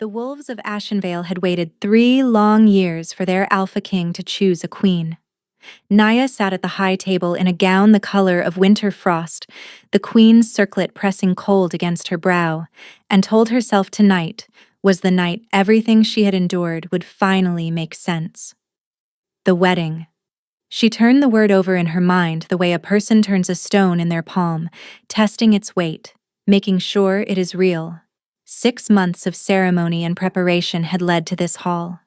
The wolves of Ashenvale had waited 3 long years for their Alpha King to choose a queen. Naya sat at the high table in a gown the color of winter frost, the queen's circlet pressing cold against her brow, and told herself tonight was the night everything she had endured would finally make sense. The wedding. She turned the word over in her mind the way a person turns a stone in their palm, testing its weight, making sure it is real. 6 months of ceremony and preparation had led to this hall.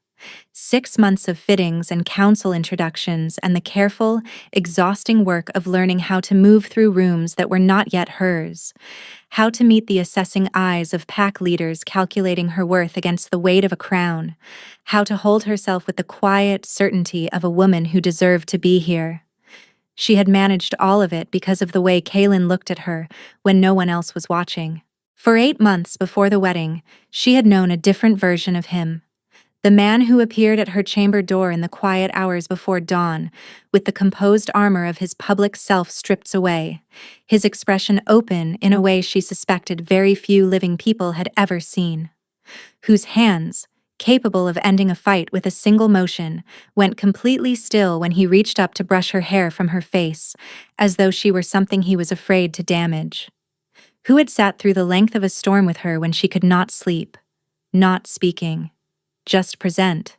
6 months of fittings and council introductions and the careful, exhausting work of learning how to move through rooms that were not yet hers, how to meet the assessing eyes of pack leaders calculating her worth against the weight of a crown, how to hold herself with the quiet certainty of a woman who deserved to be here. She had managed all of it because of the way Kaelin looked at her when no one else was watching. For 8 months before the wedding, she had known a different version of him. The man who appeared at her chamber door in the quiet hours before dawn, with the composed armor of his public self stripped away, his expression open in a way she suspected very few living people had ever seen. Whose hands, capable of ending a fight with a single motion, went completely still when he reached up to brush her hair from her face, as though she were something he was afraid to damage. Who had sat through the length of a storm with her when she could not sleep, not speaking, just present,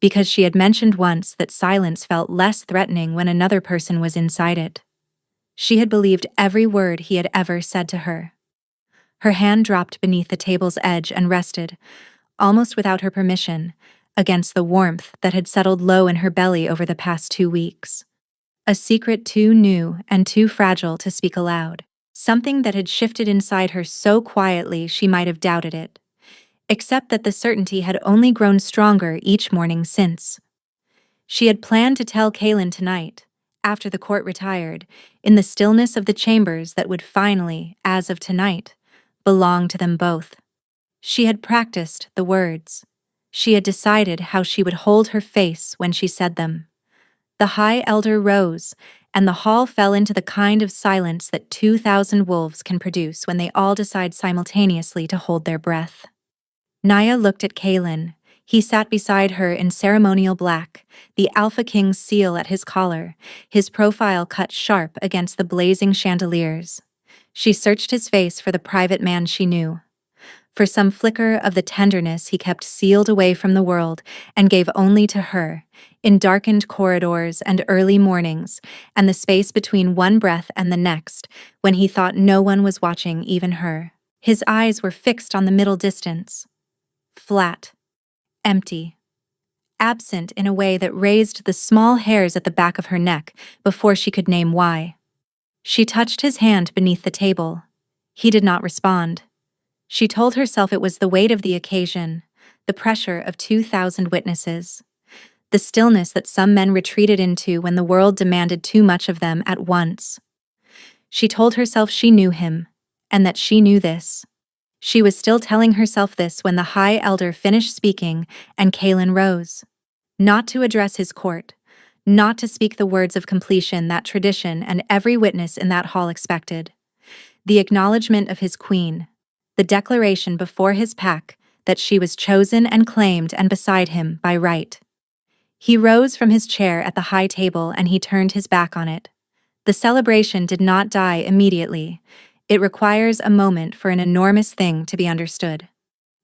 because she had mentioned once that silence felt less threatening when another person was inside it. She had believed every word he had ever said to her. Her hand dropped beneath the table's edge and rested, almost without her permission, against the warmth that had settled low in her belly over the past 2 weeks. A secret too new and too fragile to speak aloud. Something that had shifted inside her so quietly she might have doubted it, except that the certainty had only grown stronger each morning since. She had planned to tell Kaelin tonight, after the court retired, in the stillness of the chambers that would finally, as of tonight, belong to them both. She had practiced the words. She had decided how she would hold her face when she said them. The High Elder rose, and the hall fell into the kind of silence that 2,000 wolves can produce when they all decide simultaneously to hold their breath. Naya looked at Kaelin. He sat beside her in ceremonial black, the Alpha King's seal at his collar, his profile cut sharp against the blazing chandeliers. She searched his face for the private man she knew, for some flicker of the tenderness he kept sealed away from the world and gave only to her, in darkened corridors and early mornings, and the space between one breath and the next, when he thought no one was watching even her. His eyes were fixed on the middle distance. Flat, empty, absent in a way that raised the small hairs at the back of her neck before she could name why. She touched his hand beneath the table. He did not respond. She told herself it was the weight of the occasion, the pressure of 2,000 witnesses, the stillness that some men retreated into when the world demanded too much of them at once. She told herself she knew him, and that she knew this. She was still telling herself this when the High Elder finished speaking and Kaelin rose. Not to address his court, not to speak the words of completion that tradition and every witness in that hall expected. The acknowledgement of his queen, the declaration before his pack that she was chosen and claimed and beside him by right. He rose from his chair at the high table and he turned his back on it. The celebration did not die immediately. It requires a moment for an enormous thing to be understood.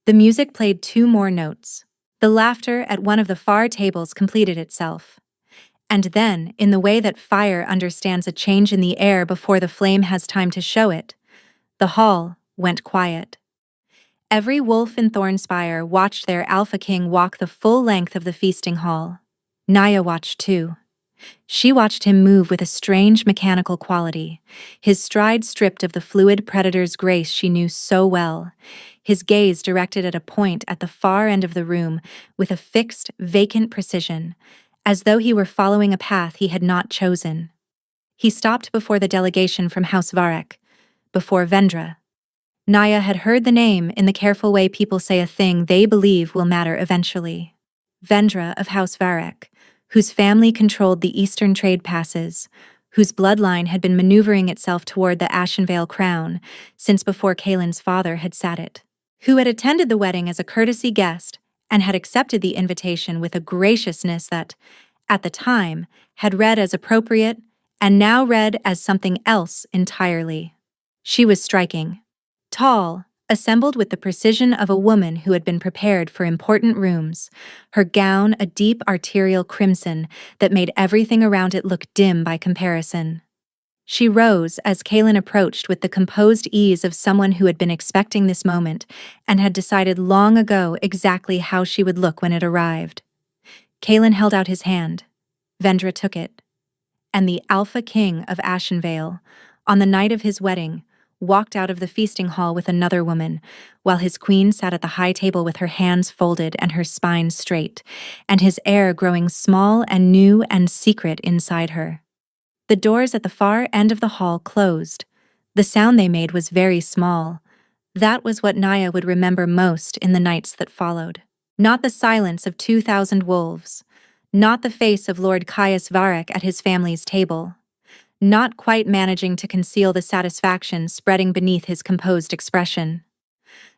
The music played 2 more notes. The laughter at one of the far tables completed itself. And then, in the way that fire understands a change in the air before the flame has time to show it, the hall went quiet. Every wolf in Thornspire watched their Alpha King walk the full length of the feasting hall. Naya watched too. She watched him move with a strange mechanical quality, his stride stripped of the fluid predator's grace she knew so well, his gaze directed at a point at the far end of the room with a fixed, vacant precision, as though he were following a path he had not chosen. He stopped before the delegation from House Varek, before Vendra. Naya had heard the name in the careful way people say a thing they believe will matter eventually. Vendra of House Varek, whose family controlled the eastern trade passes, whose bloodline had been maneuvering itself toward the Ashenvale crown since before Kaelin's father had sat it, who had attended the wedding as a courtesy guest and had accepted the invitation with a graciousness that, at the time, had read as appropriate and now read as something else entirely. She was striking. Tall, assembled with the precision of a woman who had been prepared for important rooms, her gown a deep arterial crimson that made everything around it look dim by comparison. She rose as Kaelin approached with the composed ease of someone who had been expecting this moment and had decided long ago exactly how she would look when it arrived. Kaelin held out his hand. Vendra took it. And the Alpha King of Ashenvale, on the night of his wedding, walked out of the feasting hall with another woman, while his queen sat at the high table with her hands folded and her spine straight, and his air growing small and new and secret inside her. The doors at the far end of the hall closed. The sound they made was very small. That was what Naya would remember most in the nights that followed. Not the silence of 2,000 wolves. Not the face of Lord Caius Varric at his family's table. Not quite managing to conceal the satisfaction spreading beneath his composed expression.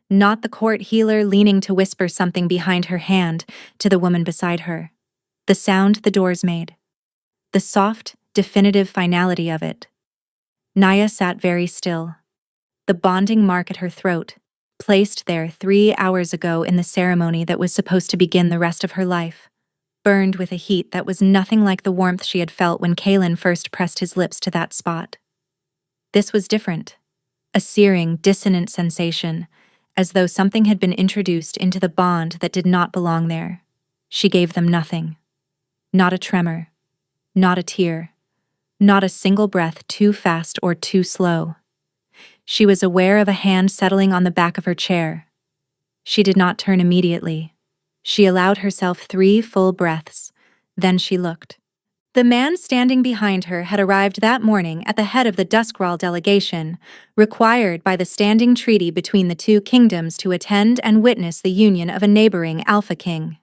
Not the court healer leaning to whisper something behind her hand to the woman beside her. The sound the doors made. The soft, definitive finality of it. Naya sat very still. The bonding mark at her throat, placed there 3 hours ago in the ceremony that was supposed to begin the rest of her life, burned with a heat that was nothing like the warmth she had felt when Kaelin first pressed his lips to that spot. This was different. A searing, dissonant sensation, as though something had been introduced into the bond that did not belong there. She gave them nothing. Not a tremor. Not a tear. Not a single breath too fast or too slow. She was aware of a hand settling on the back of her chair. She did not turn immediately. She allowed herself 3 full breaths. Then she looked. The man standing behind her had arrived that morning at the head of the Duskral delegation, required by the standing treaty between the 2 kingdoms to attend and witness the union of a neighboring Alpha King.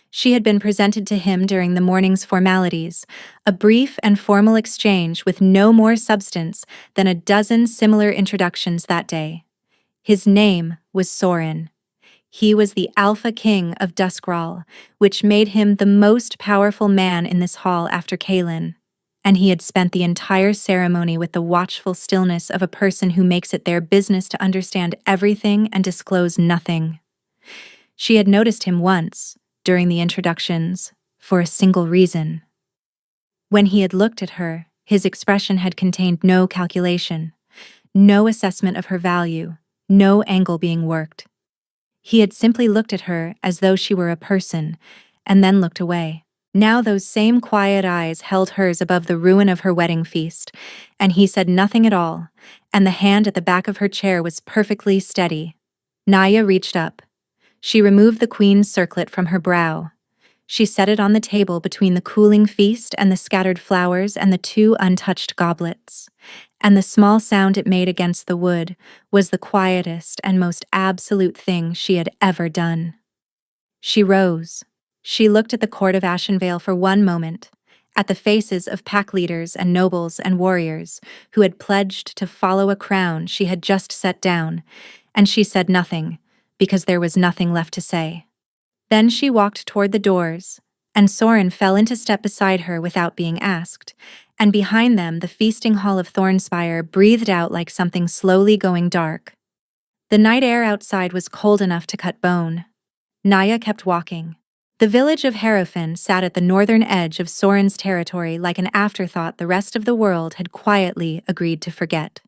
She had been presented to him during the morning's formalities, a brief and formal exchange with no more substance than a dozen similar introductions that day. His name was Sorin. He was the Alpha King of Duskral, which made him the most powerful man in this hall after Kaelin, and he had spent the entire ceremony with the watchful stillness of a person who makes it their business to understand everything and disclose nothing. She had noticed him once, during the introductions, for a single reason. When he had looked at her, his expression had contained no calculation, no assessment of her value, no angle being worked. He had simply looked at her as though she were a person, and then looked away. Now those same quiet eyes held hers above the ruin of her wedding feast, and he said nothing at all, and the hand at the back of her chair was perfectly steady. Naya reached up. She removed the queen's circlet from her brow. She set it on the table between the cooling feast and the scattered flowers and the 2 untouched goblets. And the small sound it made against the wood was the quietest and most absolute thing she had ever done. She rose. She looked at the court of Ashenvale for one moment, at the faces of pack leaders and nobles and warriors who had pledged to follow a crown she had just set down, and she said nothing, because there was nothing left to say. Then she walked toward the doors, and Sorin fell into step beside her without being asked, and behind them the feasting hall of Thornspire breathed out like something slowly going dark. The night air outside was cold enough to cut bone. Naya kept walking. The village of Harrowfin sat at the northern edge of Sorin's territory like an afterthought the rest of the world had quietly agreed to forget.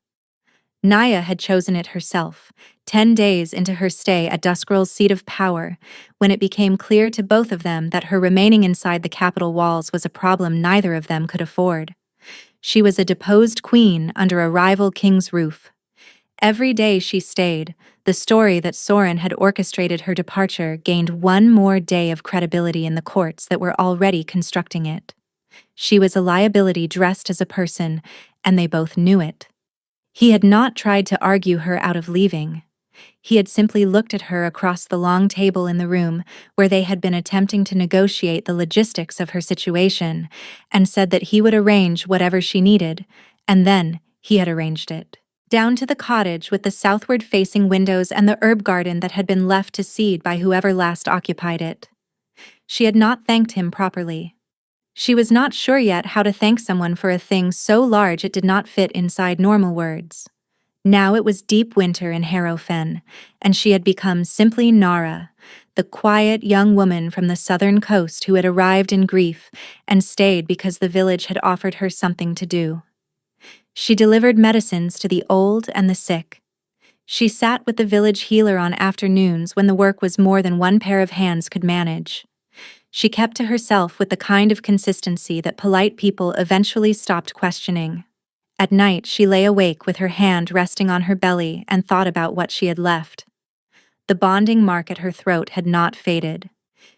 Naya had chosen it herself, 10 days into her stay at Duskral's seat of power, when it became clear to both of them that her remaining inside the capital walls was a problem neither of them could afford. She was a deposed queen under a rival king's roof. Every day she stayed, the story that Sorin had orchestrated her departure gained one more day of credibility in the courts that were already constructing it. She was a liability dressed as a person, and they both knew it. He had not tried to argue her out of leaving. He had simply looked at her across the long table in the room where they had been attempting to negotiate the logistics of her situation, and said that he would arrange whatever she needed, and then he had arranged it. down to the cottage with the southward-facing windows and the herb garden that had been left to seed by whoever last occupied it. She had not thanked him properly. She was not sure yet how to thank someone for a thing so large it did not fit inside normal words. Now it was deep winter in Harrow Fen, and she had become simply Nara, the quiet young woman from the southern coast who had arrived in grief and stayed because the village had offered her something to do. She delivered medicines to the old and the sick. She sat with the village healer on afternoons when the work was more than one pair of hands could manage. She kept to herself with the kind of consistency that polite people eventually stopped questioning. At night, she lay awake with her hand resting on her belly and thought about what she had left. The bonding mark at her throat had not faded.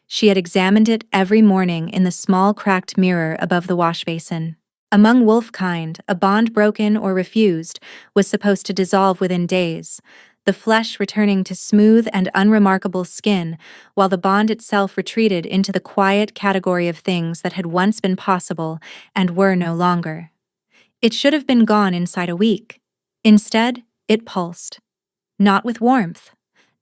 She had examined it every morning in the small cracked mirror above the washbasin. Among wolf kind, a bond broken or refused was supposed to dissolve within days, the flesh returning to smooth and unremarkable skin, while the bond itself retreated into the quiet category of things that had once been possible and were no longer. It should have been gone inside a week. Instead, it pulsed. Not with warmth.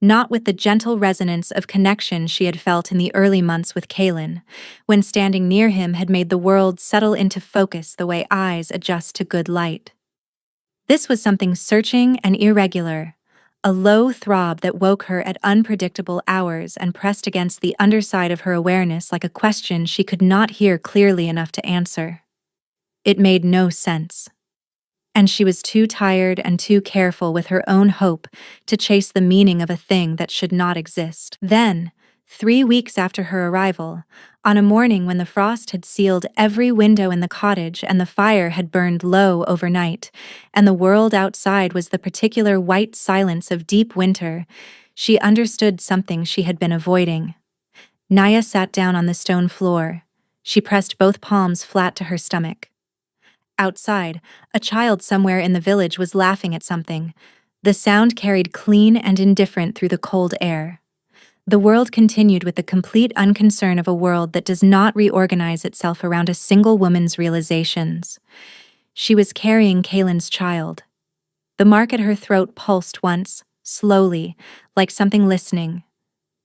Not with the gentle resonance of connection she had felt in the early months with Kaelin, when standing near him had made the world settle into focus the way eyes adjust to good light. This was something searching and irregular, a low throb that woke her at unpredictable hours and pressed against the underside of her awareness like a question she could not hear clearly enough to answer. It made no sense. And she was too tired and too careful with her own hope to chase the meaning of a thing that should not exist. Then, 3 weeks after her arrival, on a morning when the frost had sealed every window in the cottage and the fire had burned low overnight, and the world outside was the particular white silence of deep winter, she understood something she had been avoiding. Naya sat down on the stone floor. She pressed both palms flat to her stomach. Outside, a child somewhere in the village was laughing at something. The sound carried clean and indifferent through the cold air. The world continued with the complete unconcern of a world that does not reorganize itself around a single woman's realizations. She was carrying Kaelin's child. The mark at her throat pulsed once, slowly, like something listening.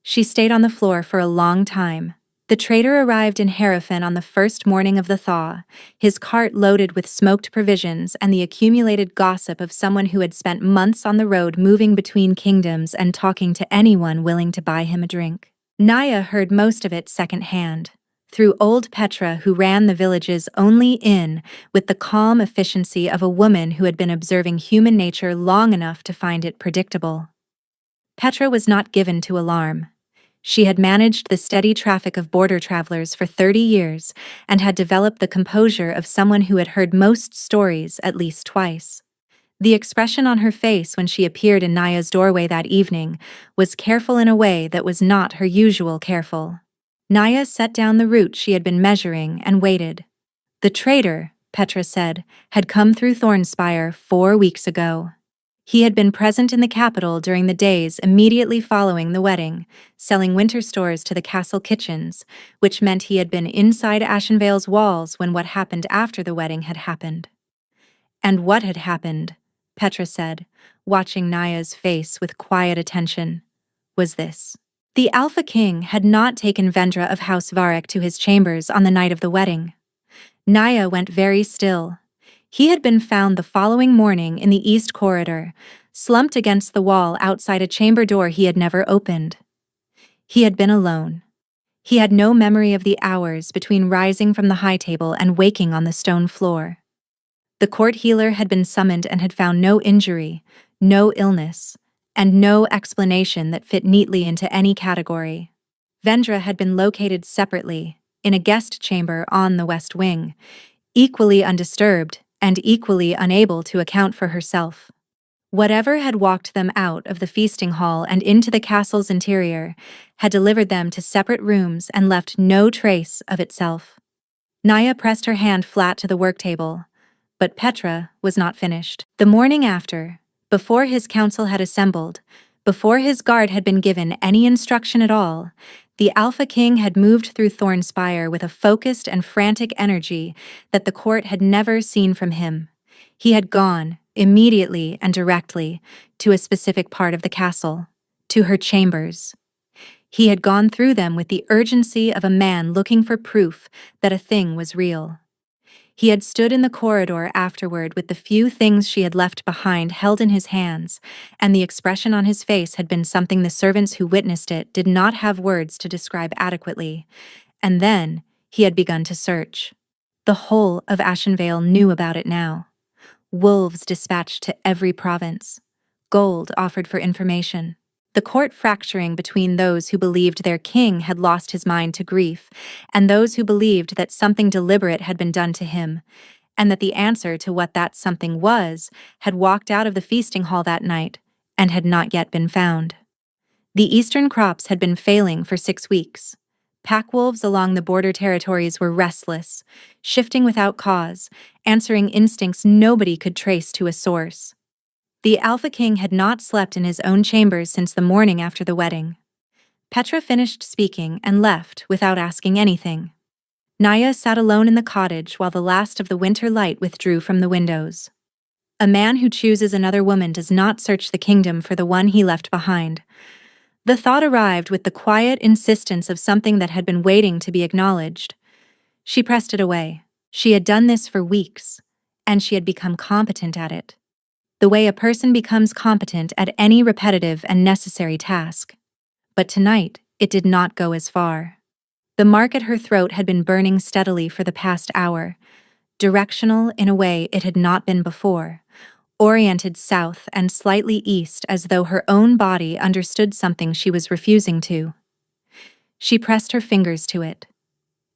She stayed on the floor for a long time. The trader arrived in Harrowfen on the first morning of the thaw, his cart loaded with smoked provisions and the accumulated gossip of someone who had spent months on the road moving between kingdoms and talking to anyone willing to buy him a drink. Naya heard most of it secondhand, through old Petra, who ran the village's only inn with the calm efficiency of a woman who had been observing human nature long enough to find it predictable. Petra was not given to alarm. She had managed the steady traffic of border travelers for 30 years and had developed the composure of someone who had heard most stories at least twice. The expression on her face when she appeared in Naya's doorway that evening was careful in a way that was not her usual careful. Naya set down the route she had been measuring and waited. The trader, Petra said, had come through Thornspire 4 weeks ago. He had been present in the capital during the days immediately following the wedding, selling winter stores to the castle kitchens, which meant he had been inside Ashenvale's walls when what happened after the wedding had happened. And what had happened, Petra said, watching Naya's face with quiet attention, was this. The Alpha King had not taken Vendra of House Varek to his chambers on the night of the wedding. Naya went very still. He had been found the following morning in the east corridor, slumped against the wall outside a chamber door he had never opened. He had been alone. He had no memory of the hours between rising from the high table and waking on the stone floor. The court healer had been summoned and had found no injury, no illness, and no explanation that fit neatly into any category. Vendra had been located separately, in a guest chamber on the west wing, equally undisturbed and equally unable to account for herself. Whatever had walked them out of the feasting hall and into the castle's interior had delivered them to separate rooms and left no trace of itself. Naya pressed her hand flat to the work table, but Petra was not finished. The morning after, before his council had assembled, before his guard had been given any instruction at all, the Alpha King had moved through Thornspire with a focused and frantic energy that the court had never seen from him. He had gone, immediately and directly, to a specific part of the castle, to her chambers. He had gone through them with the urgency of a man looking for proof that a thing was real. He had stood in the corridor afterward with the few things she had left behind held in his hands, and the expression on his face had been something the servants who witnessed it did not have words to describe adequately. And then he had begun to search. The whole of Ashenvale knew about it now. Wolves dispatched to every province. Gold offered for information. The court fracturing between those who believed their king had lost his mind to grief, and those who believed that something deliberate had been done to him, and that the answer to what that something was had walked out of the feasting hall that night and had not yet been found. The eastern crops had been failing for 6 weeks. Pack wolves along the border territories were restless, shifting without cause, answering instincts nobody could trace to a source. The Alpha King had not slept in his own chambers since the morning after the wedding. Petra finished speaking and left without asking anything. Naya sat alone in the cottage while the last of the winter light withdrew from the windows. A man who chooses another woman does not search the kingdom for the one he left behind. The thought arrived with the quiet insistence of something that had been waiting to be acknowledged. She pressed it away. She had done this for weeks, and she had become competent at it. The way a person becomes competent at any repetitive and necessary task. But tonight, it did not go as far. The mark at her throat had been burning steadily for the past hour, directional in a way it had not been before, oriented south and slightly east as though her own body understood something she was refusing to. She pressed her fingers to it.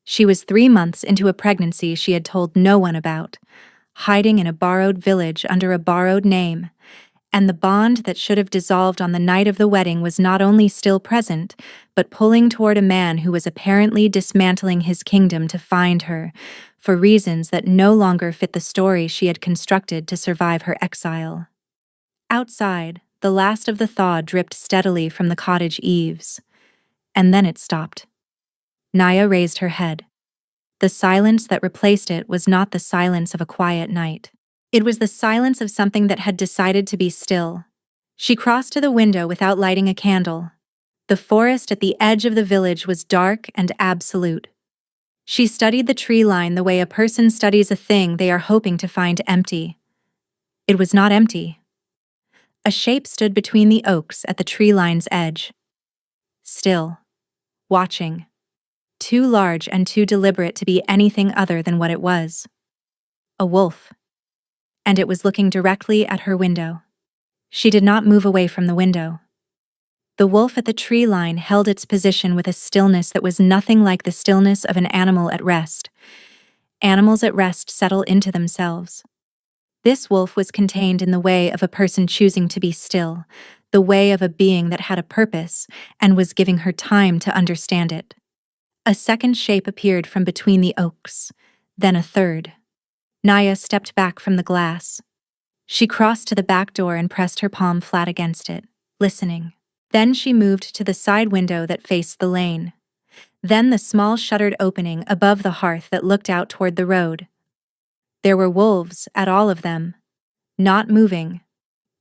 She was 3 months into a pregnancy she had told no one about, hiding in a borrowed village under a borrowed name, and the bond that should have dissolved on the night of the wedding was not only still present, but pulling toward a man who was apparently dismantling his kingdom to find her, for reasons that no longer fit the story she had constructed to survive her exile. Outside, the last of the thaw dripped steadily from the cottage eaves, and then it stopped. Naya raised her head. The silence that replaced it was not the silence of a quiet night. It was the silence of something that had decided to be still. She crossed to the window without lighting a candle. The forest at the edge of the village was dark and absolute. She studied the tree line the way a person studies a thing they are hoping to find empty. It was not empty. A shape stood between the oaks at the tree line's edge. Still. Watching. Too large and too deliberate to be anything other than what it was. A wolf. And it was looking directly at her window. She did not move away from the window. The wolf at the tree line held its position with a stillness that was nothing like the stillness of an animal at rest. Animals at rest settle into themselves. This wolf was contained in the way of a person choosing to be still, the way of a being that had a purpose and was giving her time to understand it. A second shape appeared from between the oaks, then a third. Naya stepped back from the glass. She crossed to the back door and pressed her palm flat against it, listening. Then she moved to the side window that faced the lane. Then the small shuttered opening above the hearth that looked out toward the road. There were wolves at all of them. Not moving.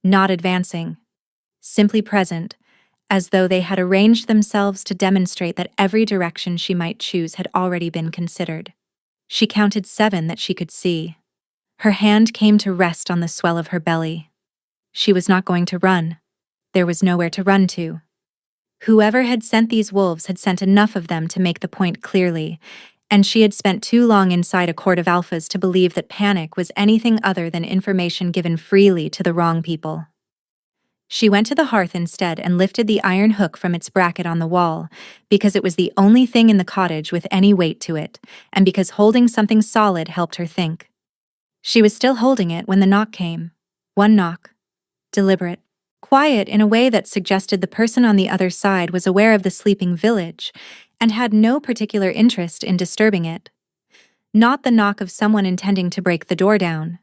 Not advancing. Simply present, as though they had arranged themselves to demonstrate that every direction she might choose had already been considered. She counted 7 that she could see. Her hand came to rest on the swell of her belly. She was not going to run. There was nowhere to run to. Whoever had sent these wolves had sent enough of them to make the point clearly, and she had spent too long inside a court of alphas to believe that panic was anything other than information given freely to the wrong people. She went to the hearth instead and lifted the iron hook from its bracket on the wall, because it was the only thing in the cottage with any weight to it, and because holding something solid helped her think. She was still holding it when the knock came. One knock. Deliberate. Quiet in a way that suggested the person on the other side was aware of the sleeping village, and had no particular interest in disturbing it. Not the knock of someone intending to break the door down.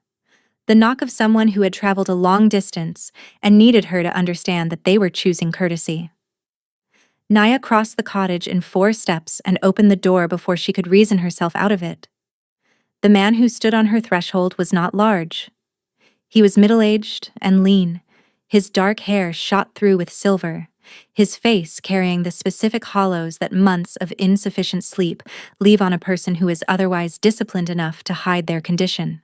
The knock of someone who had traveled a long distance and needed her to understand that they were choosing courtesy. Naya crossed the cottage in 4 steps and opened the door before she could reason herself out of it. The man who stood on her threshold was not large. He was middle-aged and lean, his dark hair shot through with silver, his face carrying the specific hollows that months of insufficient sleep leave on a person who is otherwise disciplined enough to hide their condition.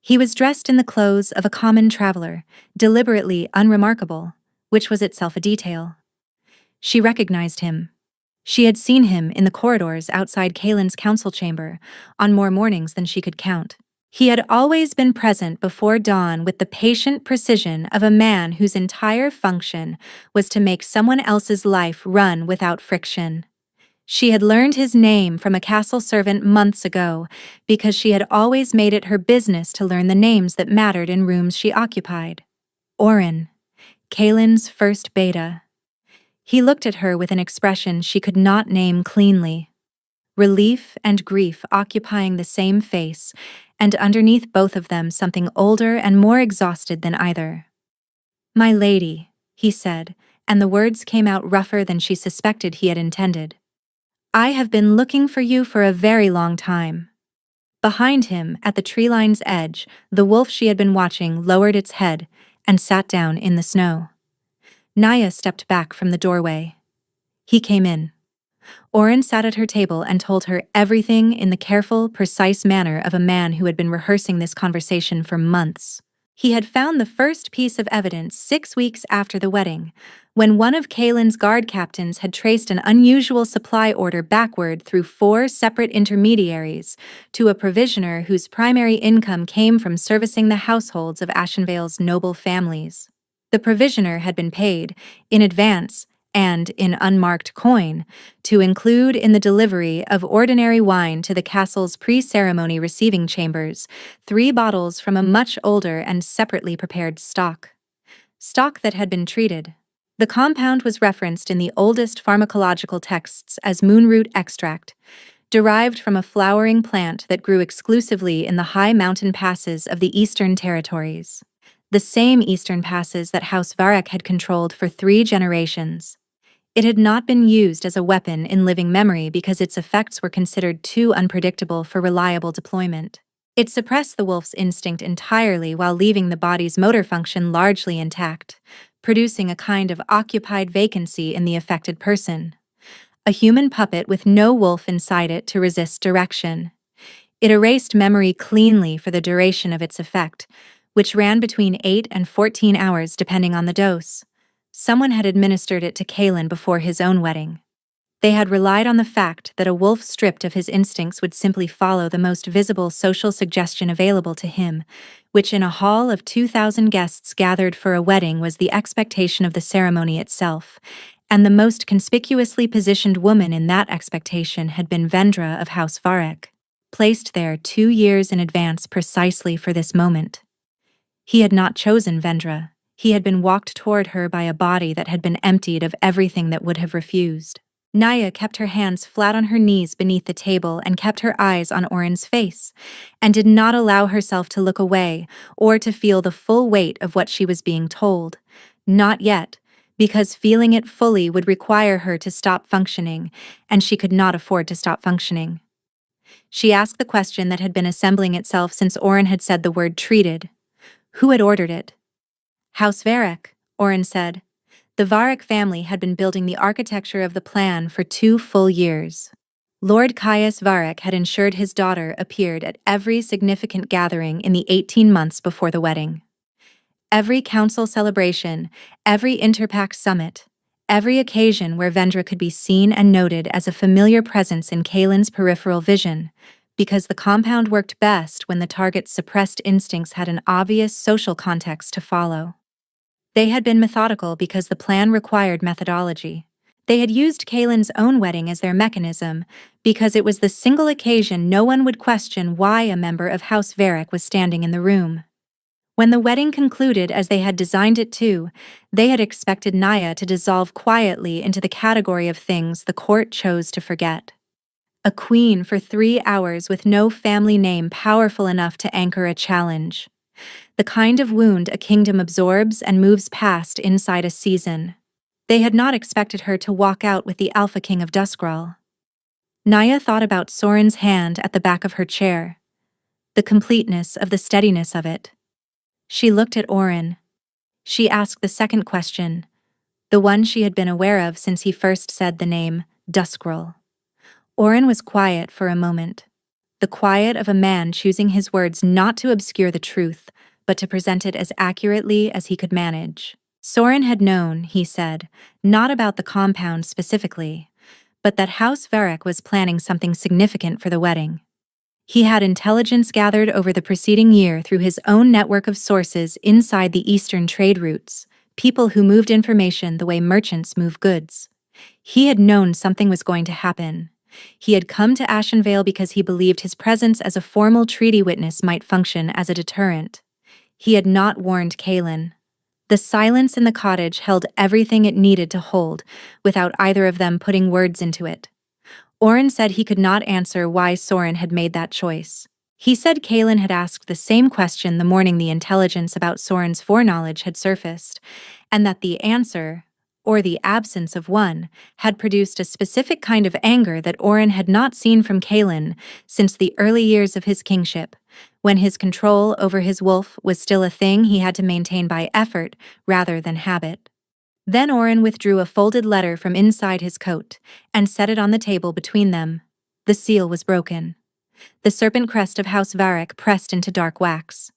He was dressed in the clothes of a common traveler, deliberately unremarkable, which was itself a detail. She recognized him. She had seen him in the corridors outside Kalen's council chamber, on more mornings than she could count. He had always been present before dawn with the patient precision of a man whose entire function was to make someone else's life run without friction. She had learned his name from a castle servant months ago because she had always made it her business to learn the names that mattered in rooms she occupied. Oren, Kalen's first beta. He looked at her with an expression she could not name cleanly. Relief and grief occupying the same face, and underneath both of them something older and more exhausted than either. "My lady," he said, and the words came out rougher than she suspected he had intended. "I have been looking for you for a very long time." Behind him, at the tree line's edge, the wolf she had been watching lowered its head and sat down in the snow. Naya stepped back from the doorway. He came in. Oren sat at her table and told her everything in the careful, precise manner of a man who had been rehearsing this conversation for months. He had found the first piece of evidence 6 weeks after the wedding, when one of Kalen's guard captains had traced an unusual supply order backward through 4 separate intermediaries to a provisioner whose primary income came from servicing the households of Ashenvale's noble families. The provisioner had been paid, in advance, and in unmarked coin, to include in the delivery of ordinary wine to the castle's pre-ceremony receiving chambers 3 bottles from a much older and separately prepared stock. Stock that had been treated. The compound was referenced in the oldest pharmacological texts as moonroot extract, derived from a flowering plant that grew exclusively in the high mountain passes of the Eastern Territories. The same eastern passes that House Varek had controlled for 3 generations. It had not been used as a weapon in living memory because its effects were considered too unpredictable for reliable deployment. It suppressed the wolf's instinct entirely while leaving the body's motor function largely intact, producing a kind of occupied vacancy in the affected person. A human puppet with no wolf inside it to resist direction. It erased memory cleanly for the duration of its effect, which ran between 8 and 14 hours depending on the dose. Someone had administered it to Kalen before his own wedding. They had relied on the fact that a wolf stripped of his instincts would simply follow the most visible social suggestion available to him, which in a hall of 2,000 guests gathered for a wedding was the expectation of the ceremony itself, and the most conspicuously positioned woman in that expectation had been Vendra of House Varek, placed there 2 years in advance precisely for this moment. He had not chosen Vendra. He had been walked toward her by a body that had been emptied of everything that would have refused. Naya kept her hands flat on her knees beneath the table and kept her eyes on Oren's face, and did not allow herself to look away or to feel the full weight of what she was being told. Not yet, because feeling it fully would require her to stop functioning, and she could not afford to stop functioning. She asked the question that had been assembling itself since Oren had said the word treated. Who had ordered it? House Varek, Oren said. The Varek family had been building the architecture of the plan for 2 full years. Lord Caius Varek had ensured his daughter appeared at every significant gathering in the 18 months before the wedding. Every council celebration, every Interpact summit, every occasion where Vendra could be seen and noted as a familiar presence in Kalen's peripheral vision, because the compound worked best when the target's suppressed instincts had an obvious social context to follow. They had been methodical because the plan required methodology. They had used Kalen's own wedding as their mechanism because it was the single occasion no one would question why a member of House Varek was standing in the room. When the wedding concluded as they had designed it to, they had expected Naya to dissolve quietly into the category of things the court chose to forget. A queen for 3 hours with no family name powerful enough to anchor a challenge. The kind of wound a kingdom absorbs and moves past inside a season. They had not expected her to walk out with the Alpha King of Duskrall. Naya thought about Soren's hand at the back of her chair. The completeness of the steadiness of it. She looked at Oren. She asked the second question, the one she had been aware of since he first said the name, Duskrul. Oren was quiet for a moment. The quiet of a man choosing his words not to obscure the truth, but to present it as accurately as he could manage. Soren had known, he said, not about the compound specifically, but that House Varric was planning something significant for the wedding. He had intelligence gathered over the preceding year through his own network of sources inside the eastern trade routes, people who moved information the way merchants move goods. He had known something was going to happen. He had come to Ashenvale because he believed his presence as a formal treaty witness might function as a deterrent. He had not warned Kaelin. The silence in the cottage held everything it needed to hold, without either of them putting words into it. Oren said he could not answer why Soren had made that choice. He said Kaelin had asked the same question the morning the intelligence about Soren's foreknowledge had surfaced, and that the answer, or the absence of one, had produced a specific kind of anger that Oren had not seen from Kaelin since the early years of his kingship, when his control over his wolf was still a thing he had to maintain by effort rather than habit. Then Oren withdrew a folded letter from inside his coat and set it on the table between them. The seal was broken. The serpent crest of House Varric pressed into dark wax.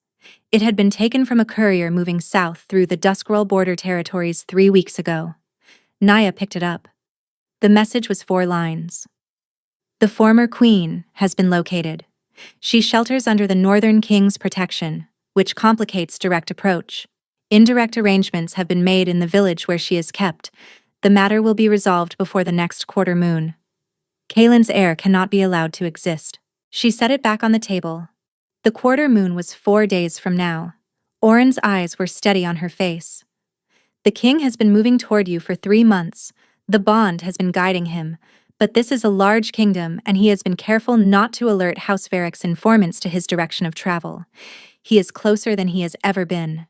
It had been taken from a courier moving south through the Duskrul border territories 3 weeks ago. Naya picked it up. The message was 4 lines. The former queen has been located. She shelters under the Northern King's protection, which complicates direct approach. Indirect arrangements have been made in the village where she is kept. The matter will be resolved before the next quarter moon. Kaelin's heir cannot be allowed to exist. She set it back on the table. The quarter moon was 4 days from now. Oren's eyes were steady on her face. The king has been moving toward you for 3 months. The bond has been guiding him, but this is a large kingdom and he has been careful not to alert House Varric's informants to his direction of travel. He is closer than he has ever been.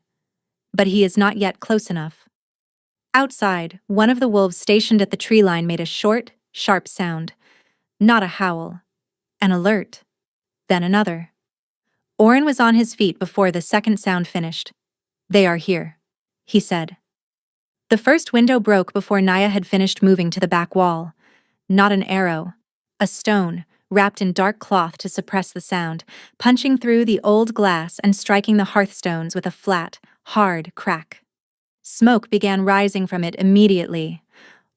But he is not yet close enough. Outside, one of the wolves stationed at the tree line made a short, sharp sound. Not a howl. An alert. Then another. Oren was on his feet before the second sound finished. They are here, he said. The first window broke before Naya had finished moving to the back wall. Not an arrow. A stone, wrapped in dark cloth to suppress the sound, punching through the old glass and striking the hearthstones with a flat, hard crack. Smoke began rising from it immediately.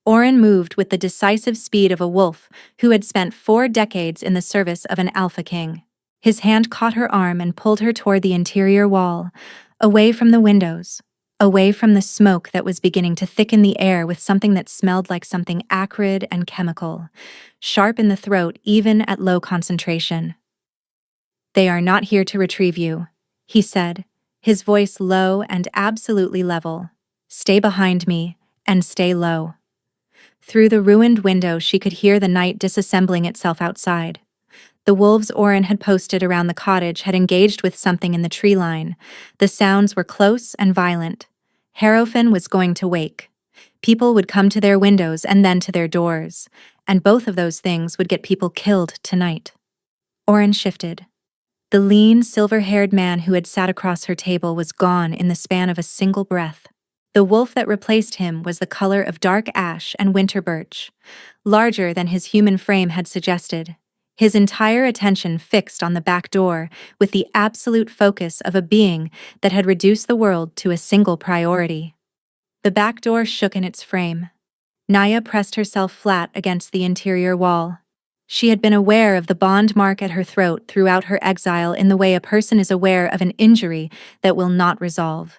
Oren moved with the decisive speed of a wolf who had spent 4 decades in the service of an alpha king. His hand caught her arm and pulled her toward the interior wall, away from the windows, away from the smoke that was beginning to thicken the air with something that smelled like something acrid and chemical, sharp in the throat even at low concentration. They are not here to retrieve you, he said, his voice low and absolutely level. Stay behind me, and stay low. Through the ruined window she could hear the night disassembling itself outside. The wolves Oren had posted around the cottage had engaged with something in the tree line. The sounds were close and violent. Harrowfen was going to wake. People would come to their windows and then to their doors, and both of those things would get people killed tonight. Oren shifted. The lean, silver-haired man who had sat across her table was gone in the span of a single breath. The wolf that replaced him was the color of dark ash and winter birch, larger than his human frame had suggested, his entire attention fixed on the back door with the absolute focus of a being that had reduced the world to a single priority. The back door shook in its frame. Naya pressed herself flat against the interior wall. She had been aware of the bond mark at her throat throughout her exile in the way a person is aware of an injury that will not resolve.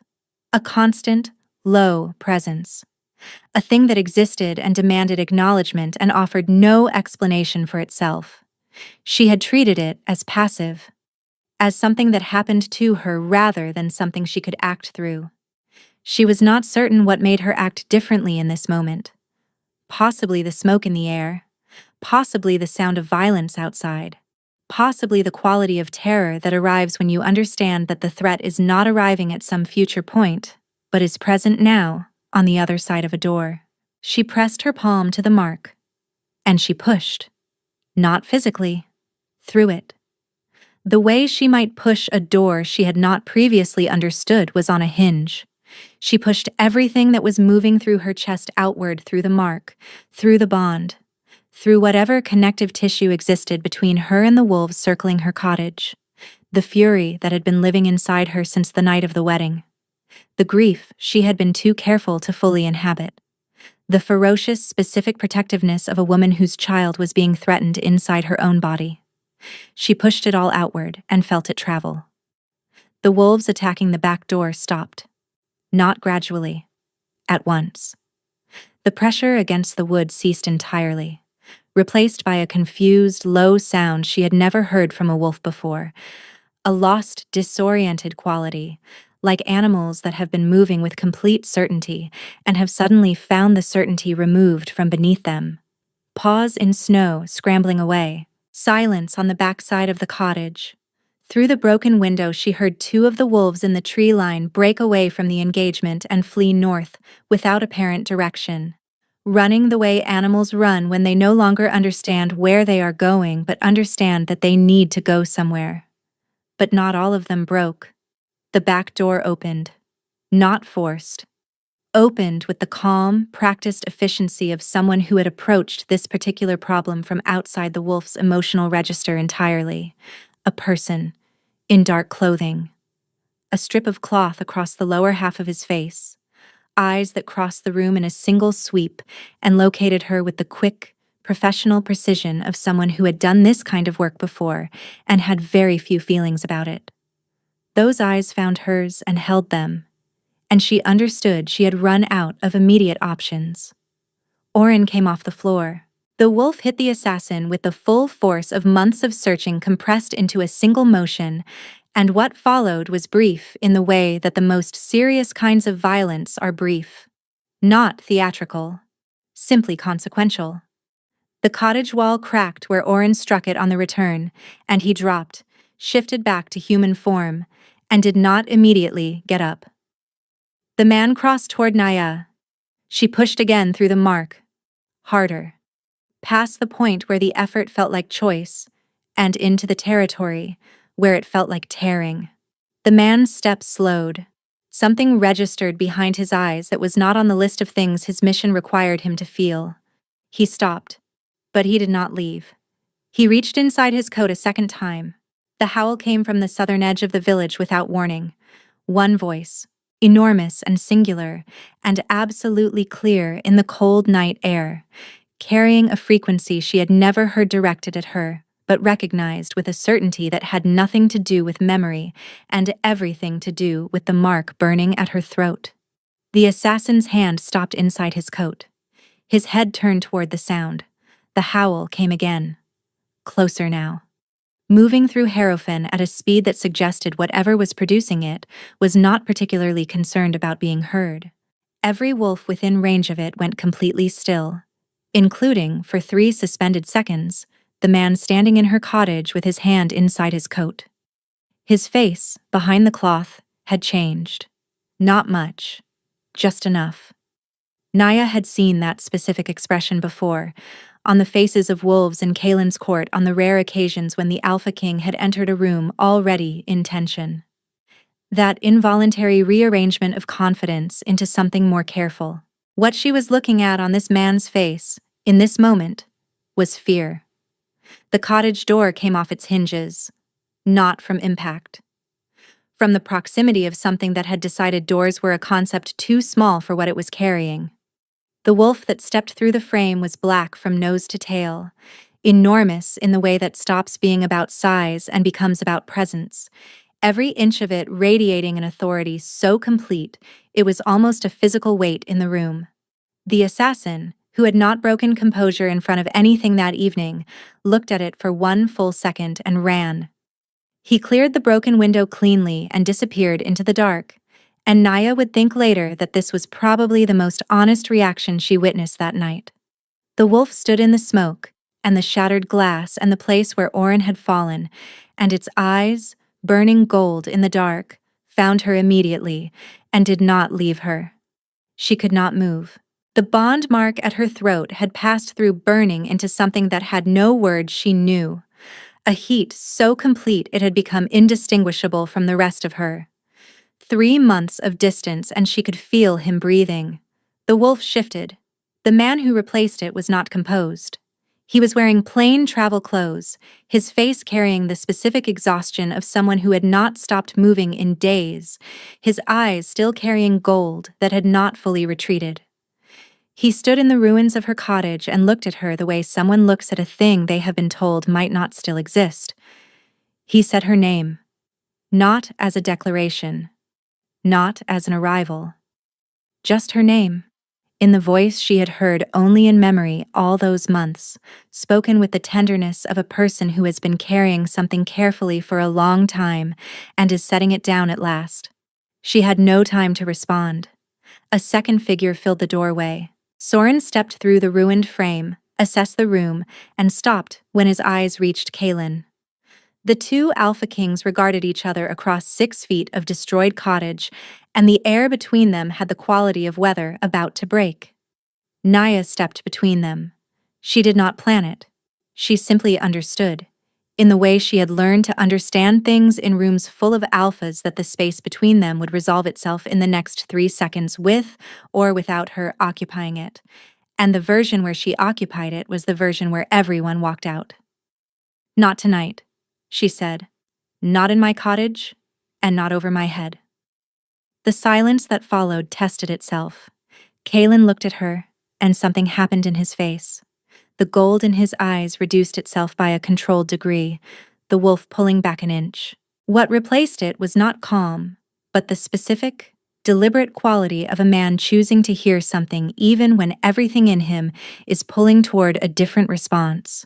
A constant, low presence. A thing that existed and demanded acknowledgement and offered no explanation for itself. She had treated it as passive, as something that happened to her rather than something she could act through. She was not certain what made her act differently in this moment. Possibly the smoke in the air, possibly the sound of violence outside, possibly the quality of terror that arrives when you understand that the threat is not arriving at some future point, but is present now, on the other side of a door. She pressed her palm to the mark, and she pushed. Not physically, through it. The way she might push a door she had not previously understood was on a hinge. She pushed everything that was moving through her chest outward through the mark, through the bond, through whatever connective tissue existed between her and the wolves circling her cottage. The fury that had been living inside her since the night of the wedding. The grief she had been too careful to fully inhabit. The ferocious, specific protectiveness of a woman whose child was being threatened inside her own body. She pushed it all outward and felt it travel. The wolves attacking the back door stopped. Not gradually. At once. The pressure against the wood ceased entirely, replaced by a confused, low sound she had never heard from a wolf before. A lost, disoriented quality, like animals that have been moving with complete certainty and have suddenly found the certainty removed from beneath them. Paws in snow, scrambling away. Silence on the backside of the cottage. Through the broken window she heard two of the wolves in the tree line break away from the engagement and flee north, without apparent direction. Running the way animals run when they no longer understand where they are going but understand that they need to go somewhere. But not all of them broke. The back door opened. Not forced. Opened with the calm, practiced efficiency of someone who had approached this particular problem from outside the wolf's emotional register entirely. A person, in dark clothing. A strip of cloth across the lower half of his face. Eyes that crossed the room in a single sweep and located her with the quick, professional precision of someone who had done this kind of work before and had very few feelings about it. Those eyes found hers and held them, and she understood she had run out of immediate options. Oren came off the floor. The wolf hit the assassin with the full force of months of searching compressed into a single motion, and what followed was brief in the way that the most serious kinds of violence are brief. Not theatrical. Simply consequential. The cottage wall cracked where Oren struck it on the return, and he dropped, shifted back to human form, and did not immediately get up. The man crossed toward Naya. She pushed again through the mark. Harder. Past the point where the effort felt like choice, and into the territory where it felt like tearing. The man's step slowed. Something registered behind his eyes that was not on the list of things his mission required him to feel. He stopped, but he did not leave. He reached inside his coat a second time. The howl came from the southern edge of the village without warning. One voice, enormous and singular, and absolutely clear in the cold night air, carrying a frequency she had never heard directed at her, but recognized with a certainty that had nothing to do with memory and everything to do with the mark burning at her throat. The assassin's hand stopped inside his coat. His head turned toward the sound. The howl came again. Closer now. Moving through Harrowfen at a speed that suggested whatever was producing it was not particularly concerned about being heard. Every wolf within range of it went completely still, including, for 3 suspended seconds, the man standing in her cottage with his hand inside his coat. His face, behind the cloth, had changed. Not much. Just enough. Naya had seen that specific expression before, on the faces of wolves in Kalen's court on the rare occasions when the Alpha King had entered a room already in tension. That involuntary rearrangement of confidence into something more careful. What she was looking at on this man's face, in this moment, was fear. The cottage door came off its hinges, not from impact. From the proximity of something that had decided doors were a concept too small for what it was carrying. The wolf that stepped through the frame was black from nose to tail, enormous in the way that stops being about size and becomes about presence, every inch of it radiating an authority so complete it was almost a physical weight in the room. The assassin, who had not broken composure in front of anything that evening, looked at it for 1 full second and ran. He cleared the broken window cleanly and disappeared into the dark, and Naya would think later that this was probably the most honest reaction she witnessed that night. The wolf stood in the smoke, and the shattered glass and the place where Oren had fallen, and its eyes, burning gold in the dark, found her immediately, and did not leave her. She could not move. The bond mark at her throat had passed through burning into something that had no words she knew, a heat so complete it had become indistinguishable from the rest of her. 3 months of distance and she could feel him breathing. The wolf shifted. The man who replaced it was not composed. He was wearing plain travel clothes, his face carrying the specific exhaustion of someone who had not stopped moving in days, his eyes still carrying gold that had not fully retreated. He stood in the ruins of her cottage and looked at her the way someone looks at a thing they have been told might not still exist. He said her name, not as a declaration, not as an arrival, just her name, in the voice she had heard only in memory all those months, spoken with the tenderness of a person who has been carrying something carefully for a long time and is setting it down at last. She had no time to respond. A second figure filled the doorway. Soren stepped through the ruined frame, assessed the room, and stopped when his eyes reached Kaelin. The two Alpha Kings regarded each other across 6 feet of destroyed cottage, and the air between them had the quality of weather about to break. Naya stepped between them. She did not plan it. She simply understood, in the way she had learned to understand things in rooms full of alphas, that the space between them would resolve itself in the next 3 seconds with or without her occupying it, and the version where she occupied it was the version where everyone walked out. "Not tonight," she said. "Not in my cottage, and not over my head." The silence that followed tested itself. Kaelin looked at her, and something happened in his face. The gold in his eyes reduced itself by a controlled degree, the wolf pulling back an inch. What replaced it was not calm, but the specific, deliberate quality of a man choosing to hear something even when everything in him is pulling toward a different response.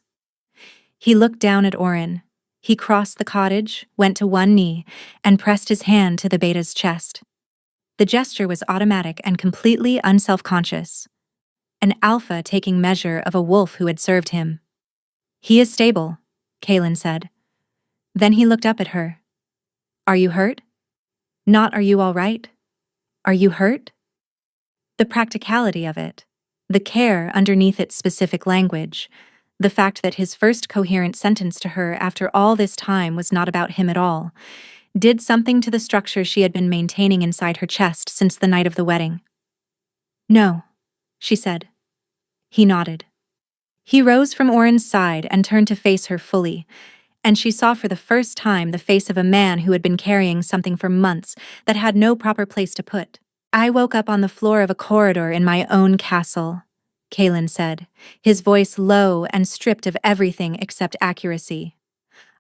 He looked down at Oren. He crossed the cottage, went to one knee, and pressed his hand to the beta's chest. The gesture was automatic and completely unselfconscious. An alpha taking measure of a wolf who had served him. "He is stable," Kaelin said. Then he looked up at her. "Are you hurt? Not are you all right? Are you hurt?" The practicality of it, the care underneath its specific language, the fact that his first coherent sentence to her after all this time was not about him at all, did something to the structure she had been maintaining inside her chest since the night of the wedding. "No," she said. He nodded. He rose from Oren's side and turned to face her fully, and she saw for the first time the face of a man who had been carrying something for months that had no proper place to put. "I woke up on the floor of a corridor in my own castle," Kaelin said, his voice low and stripped of everything except accuracy.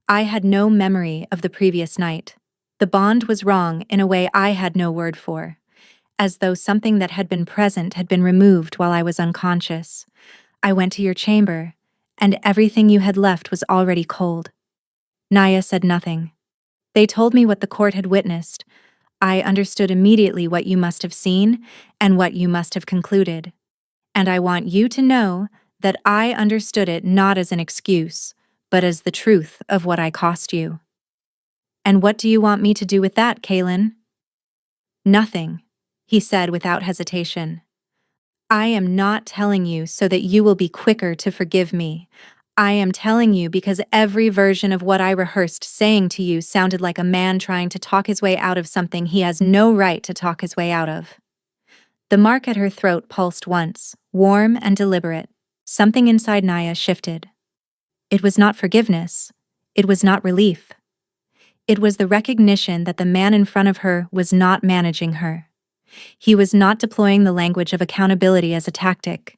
"I had no memory of the previous night. The bond was wrong in a way I had no word for, as though something that had been present had been removed while I was unconscious. I went to your chamber, and everything you had left was already cold." Naya said nothing. "They told me what the court had witnessed. I understood immediately what you must have seen and what you must have concluded. And I want you to know that I understood it not as an excuse, but as the truth of what I cost you." "And what do you want me to do with that, Kaelin?" "Nothing," he said without hesitation. "I am not telling you so that you will be quicker to forgive me. I am telling you because every version of what I rehearsed saying to you sounded like a man trying to talk his way out of something he has no right to talk his way out of." The mark at her throat pulsed once, warm and deliberate. Something inside Naya shifted. It was not forgiveness. It was not relief. It was the recognition that the man in front of her was not managing her. He was not deploying the language of accountability as a tactic.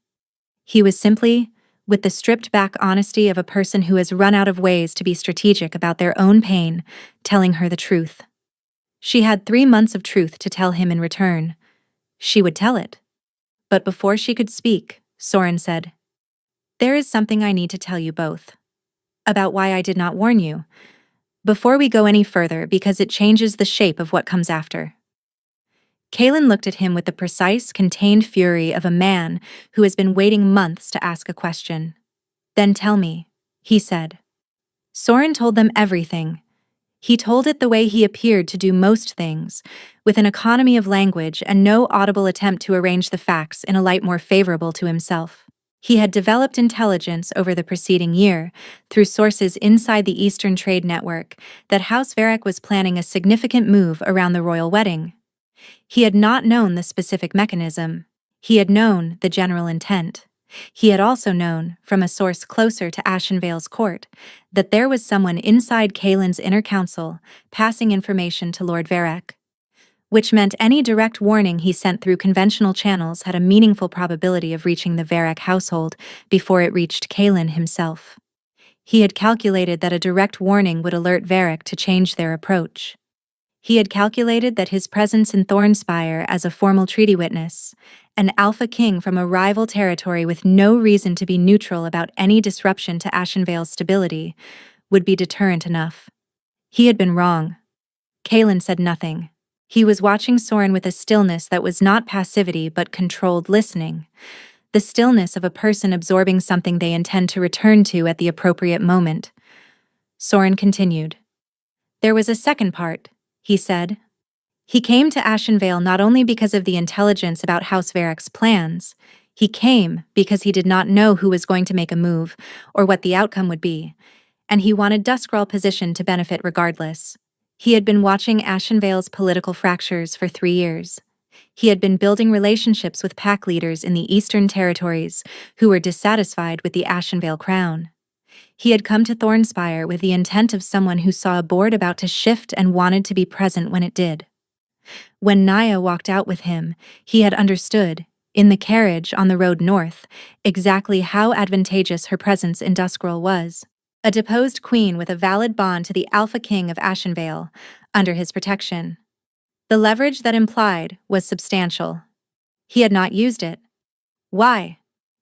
He was simply, with the stripped-back honesty of a person who has run out of ways to be strategic about their own pain, telling her the truth. She had 3 months of truth to tell him in return. She would tell it. But before she could speak, Soren said, "There is something I need to tell you both. About why I did not warn you. Before we go any further, because it changes the shape of what comes after." Kaelin looked at him with the precise, contained fury of a man who has been waiting months to ask a question. "Then tell me," he said. Soren told them everything. He told it the way he appeared to do most things, with an economy of language and no audible attempt to arrange the facts in a light more favorable to himself. He had developed intelligence over the preceding year, through sources inside the Eastern Trade Network, that House Varric was planning a significant move around the royal wedding. He had not known the specific mechanism. He had known the general intent. He had also known, from a source closer to Ashenvale's court, that there was someone inside Kaelin's inner council, passing information to Lord Varric. Which meant any direct warning he sent through conventional channels had a meaningful probability of reaching the Varric household before it reached Kaelin himself. He had calculated that a direct warning would alert Varric to change their approach. He had calculated that his presence in Thornspire as a formal treaty witness, an alpha king from a rival territory with no reason to be neutral about any disruption to Ashenvale's stability, would be deterrent enough. He had been wrong. Kaelin said nothing. He was watching Soren with a stillness that was not passivity but controlled listening, the stillness of a person absorbing something they intend to return to at the appropriate moment. Soren continued. There was a second part, he said. He came to Ashenvale not only because of the intelligence about House Varric's plans. He came because he did not know who was going to make a move or what the outcome would be, and he wanted Duskrall position to benefit regardless. He had been watching Ashenvale's political fractures for 3 years. He had been building relationships with pack leaders in the Eastern Territories who were dissatisfied with the Ashenvale crown. He had come to Thornspire with the intent of someone who saw a board about to shift and wanted to be present when it did. When Naya walked out with him, he had understood, in the carriage on the road north, exactly how advantageous her presence in Duskrall was. A deposed queen with a valid bond to the Alpha King of Ashenvale, under his protection. The leverage that implied was substantial. He had not used it. Why?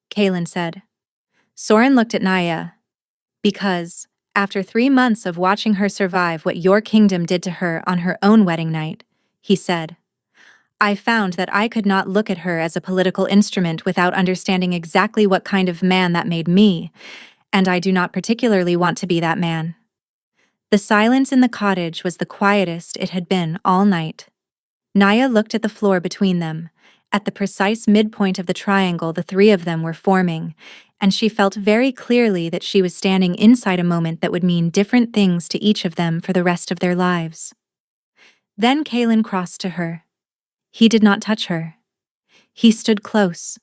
Kaelin said. Soren looked at Naya. Because, after 3 months of watching her survive what your kingdom did to her on her own wedding night, he said, I found that I could not look at her as a political instrument without understanding exactly what kind of man that made me, and I do not particularly want to be that man. The silence in the cottage was the quietest it had been all night. Naya looked at the floor between them, at the precise midpoint of the triangle the three of them were forming, and she felt very clearly that she was standing inside a moment that would mean different things to each of them for the rest of their lives. Then Kaelin crossed to her. He did not touch her. He stood close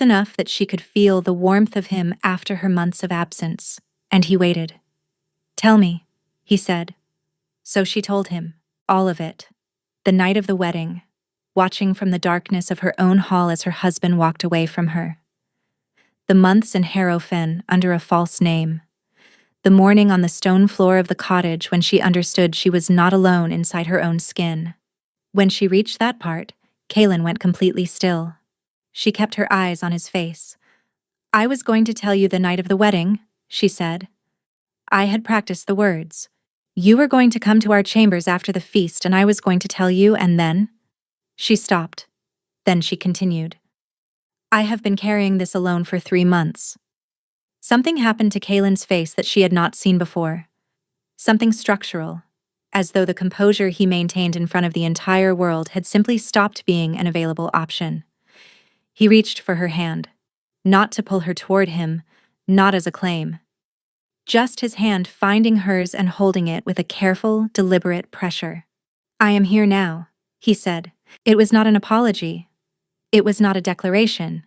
enough that she could feel the warmth of him after her months of absence, and he waited. Tell me, he said. So she told him, all of it. The night of the wedding, watching from the darkness of her own hall as her husband walked away from her. The months in Harrow Fen under a false name. The morning on the stone floor of the cottage when she understood she was not alone inside her own skin. When she reached that part, Kaelin went completely still. She kept her eyes on his face. I was going to tell you the night of the wedding, she said. I had practiced the words. You were going to come to our chambers after the feast and I was going to tell you and then? She stopped. Then she continued. I have been carrying this alone for 3 months. Something happened to Kaelin's face that she had not seen before. Something structural, as though the composure he maintained in front of the entire world had simply stopped being an available option. He reached for her hand, not to pull her toward him, not as a claim. Just his hand finding hers and holding it with a careful, deliberate pressure. I am here now, he said. It was not an apology. It was not a declaration.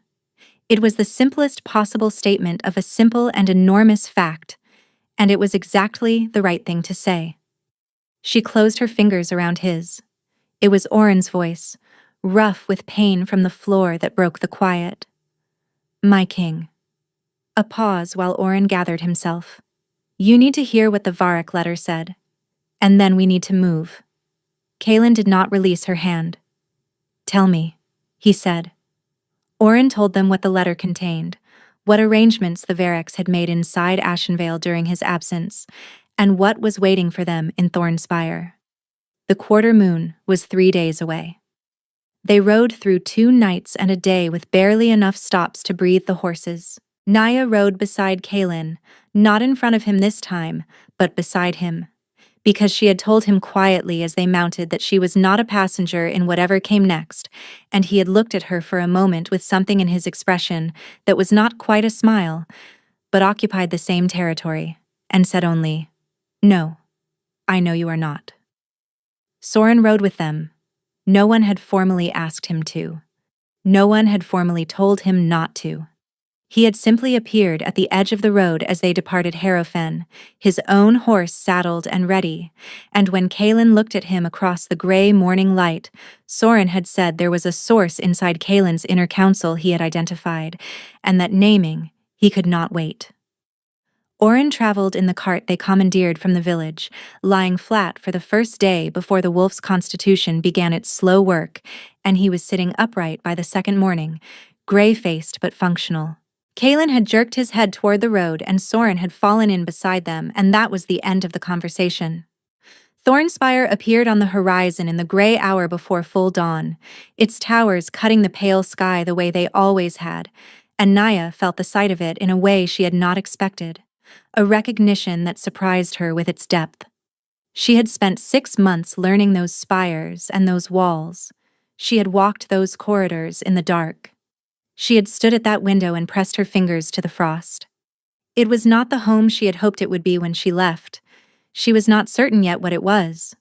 It was the simplest possible statement of a simple and enormous fact, and it was exactly the right thing to say. She closed her fingers around his. It was Oren's voice, rough with pain from the floor that broke the quiet. My king. A pause while Oren gathered himself. You need to hear what the Varric letter said. And then we need to move. Kaelin did not release her hand. Tell me, he said. Oren told them what the letter contained, what arrangements the Varrics had made inside Ashenvale during his absence, and what was waiting for them in Thornspire. The quarter moon was 3 days away. They rode through 2 nights and a day with barely enough stops to breathe the horses. Naya rode beside Kaelin, not in front of him this time, but beside him, because she had told him quietly as they mounted that she was not a passenger in whatever came next, and he had looked at her for a moment with something in his expression that was not quite a smile, but occupied the same territory, and said only, "No, I know you are not." Soren rode with them. No one had formally asked him to. No one had formally told him not to. He had simply appeared at the edge of the road as they departed Harrowfen, his own horse saddled and ready, and when Kaelin looked at him across the gray morning light, Soren had said there was a source inside Kaelin's inner council he had identified, and that naming, he could not wait. Oren traveled in the cart they commandeered from the village, lying flat for the first day before the wolf's constitution began its slow work, and he was sitting upright by the second morning, gray-faced but functional. Kaelin had jerked his head toward the road and Soren had fallen in beside them, and that was the end of the conversation. Thornspire appeared on the horizon in the gray hour before full dawn, its towers cutting the pale sky the way they always had, and Naya felt the sight of it in a way she had not expected. A recognition that surprised her with its depth. She had spent 6 months learning those spires and those walls. She had walked those corridors in the dark. She had stood at that window and pressed her fingers to the frost. It was not the home she had hoped it would be when she left. She was not certain yet what it was.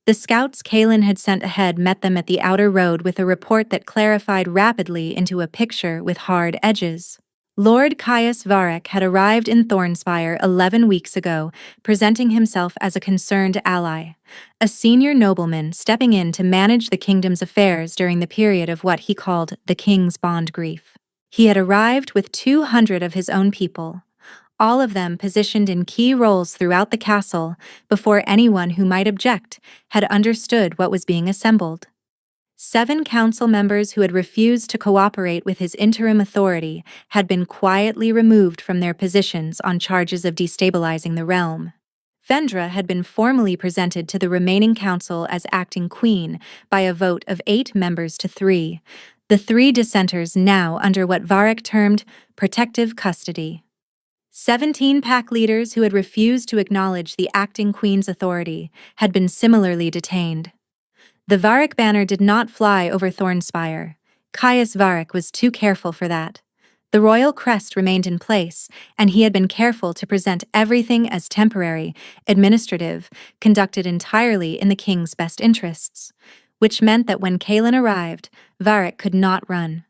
The scouts Kaelin had sent ahead met them at the outer road with a report that clarified rapidly into a picture with hard edges. Lord Caius Varric had arrived in Thornspire 11 weeks ago, presenting himself as a concerned ally, a senior nobleman stepping in to manage the kingdom's affairs during the period of what he called the King's Bond grief. He had arrived with 200 of his own people, all of them positioned in key roles throughout the castle before anyone who might object had understood what was being assembled. 7 council members who had refused to cooperate with his interim authority had been quietly removed from their positions on charges of destabilizing the realm. Vendra had been formally presented to the remaining council as acting queen by a vote of 8 members to 3, the 3 dissenters now under what Varric termed protective custody. 17 pack leaders who had refused to acknowledge the acting queen's authority had been similarly detained. The Varric banner did not fly over Thornspire. Caius Varric was too careful for that. The royal crest remained in place, and he had been careful to present everything as temporary, administrative, conducted entirely in the king's best interests, which meant that when Kaelin arrived, Varric could not run.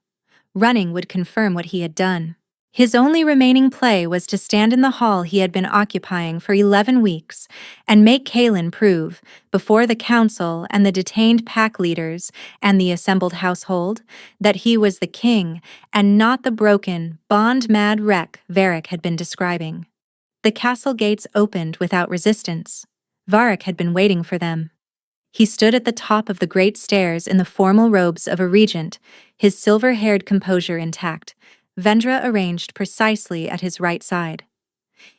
Running would confirm what he had done. His only remaining play was to stand in the hall he had been occupying for 11 weeks and make Kaelin prove, before the council and the detained pack leaders and the assembled household, that he was the king and not the broken, bond-mad wreck Varric had been describing. The castle gates opened without resistance. Varric had been waiting for them. He stood at the top of the great stairs in the formal robes of a regent, his silver-haired composure intact, Vendra arranged precisely at his right side.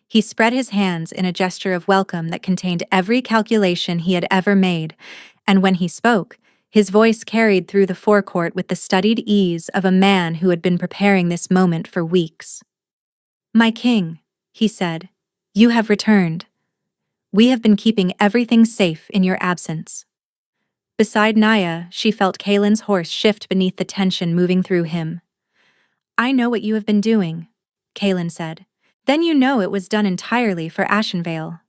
He spread his hands in a gesture of welcome that contained every calculation he had ever made, and when he spoke, his voice carried through the forecourt with the studied ease of a man who had been preparing this moment for weeks. "My king," he said, "you have returned. We have been keeping everything safe in your absence." Beside Naya, she felt Kaelin's horse shift beneath the tension moving through him. "I know what you have been doing," Kaelin said. "Then you know it was done entirely for Ashenvale."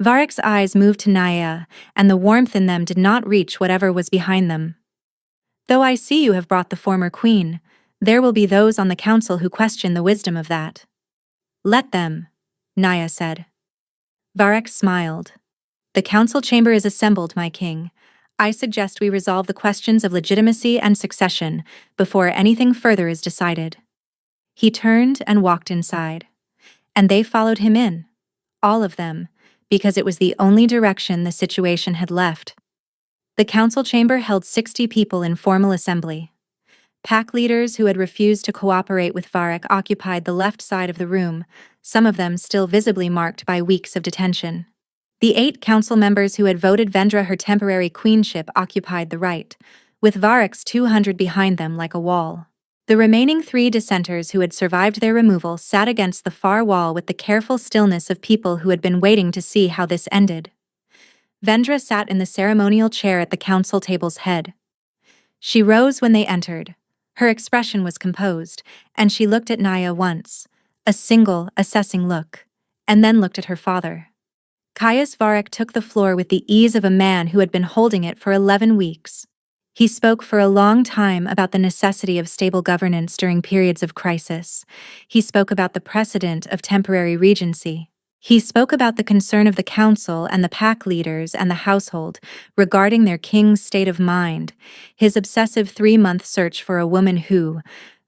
Varric's eyes moved to Naya, and the warmth in them did not reach whatever was behind them. "Though I see you have brought the former queen, there will be those on the council who question the wisdom of that." "Let them," Naya said. Varric smiled. "The council chamber is assembled, my king. I suggest we resolve the questions of legitimacy and succession before anything further is decided." He turned and walked inside. And they followed him in. All of them, because it was the only direction the situation had left. The council chamber held 60 people in formal assembly. Pack leaders who had refused to cooperate with Varric occupied the left side of the room, some of them still visibly marked by weeks of detention. The 8 council members who had voted Vendra her temporary queenship occupied the right, with Varric's 200 behind them like a wall. The remaining 3 dissenters who had survived their removal sat against the far wall with the careful stillness of people who had been waiting to see how this ended. Vendra sat in the ceremonial chair at the council table's head. She rose when they entered. Her expression was composed, and she looked at Naya once, a single, assessing look, and then looked at her father. Caius Varric took the floor with the ease of a man who had been holding it for 11 weeks. He spoke for a long time about the necessity of stable governance during periods of crisis. He spoke about the precedent of temporary regency. He spoke about the concern of the council and the pack leaders and the household regarding their king's state of mind, his obsessive 3-month search for a woman who,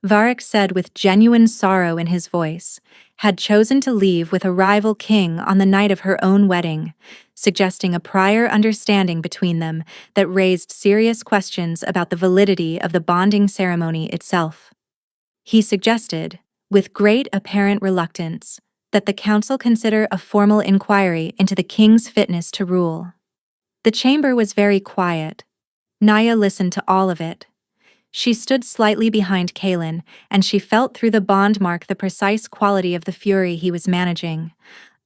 Varric said with genuine sorrow in his voice, had chosen to leave with a rival king on the night of her own wedding, suggesting a prior understanding between them that raised serious questions about the validity of the bonding ceremony itself. He suggested, with great apparent reluctance, that the council consider a formal inquiry into the king's fitness to rule. The chamber was very quiet. Naya listened to all of it. She stood slightly behind Kaelin, and she felt through the bond mark the precise quality of the fury he was managing.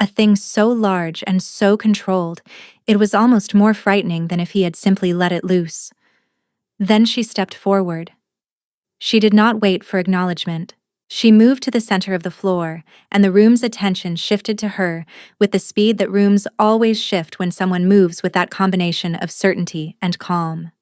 A thing so large and so controlled, it was almost more frightening than if he had simply let it loose. Then she stepped forward. She did not wait for acknowledgement. She moved to the center of the floor, and the room's attention shifted to her with the speed that rooms always shift when someone moves with that combination of certainty and calm.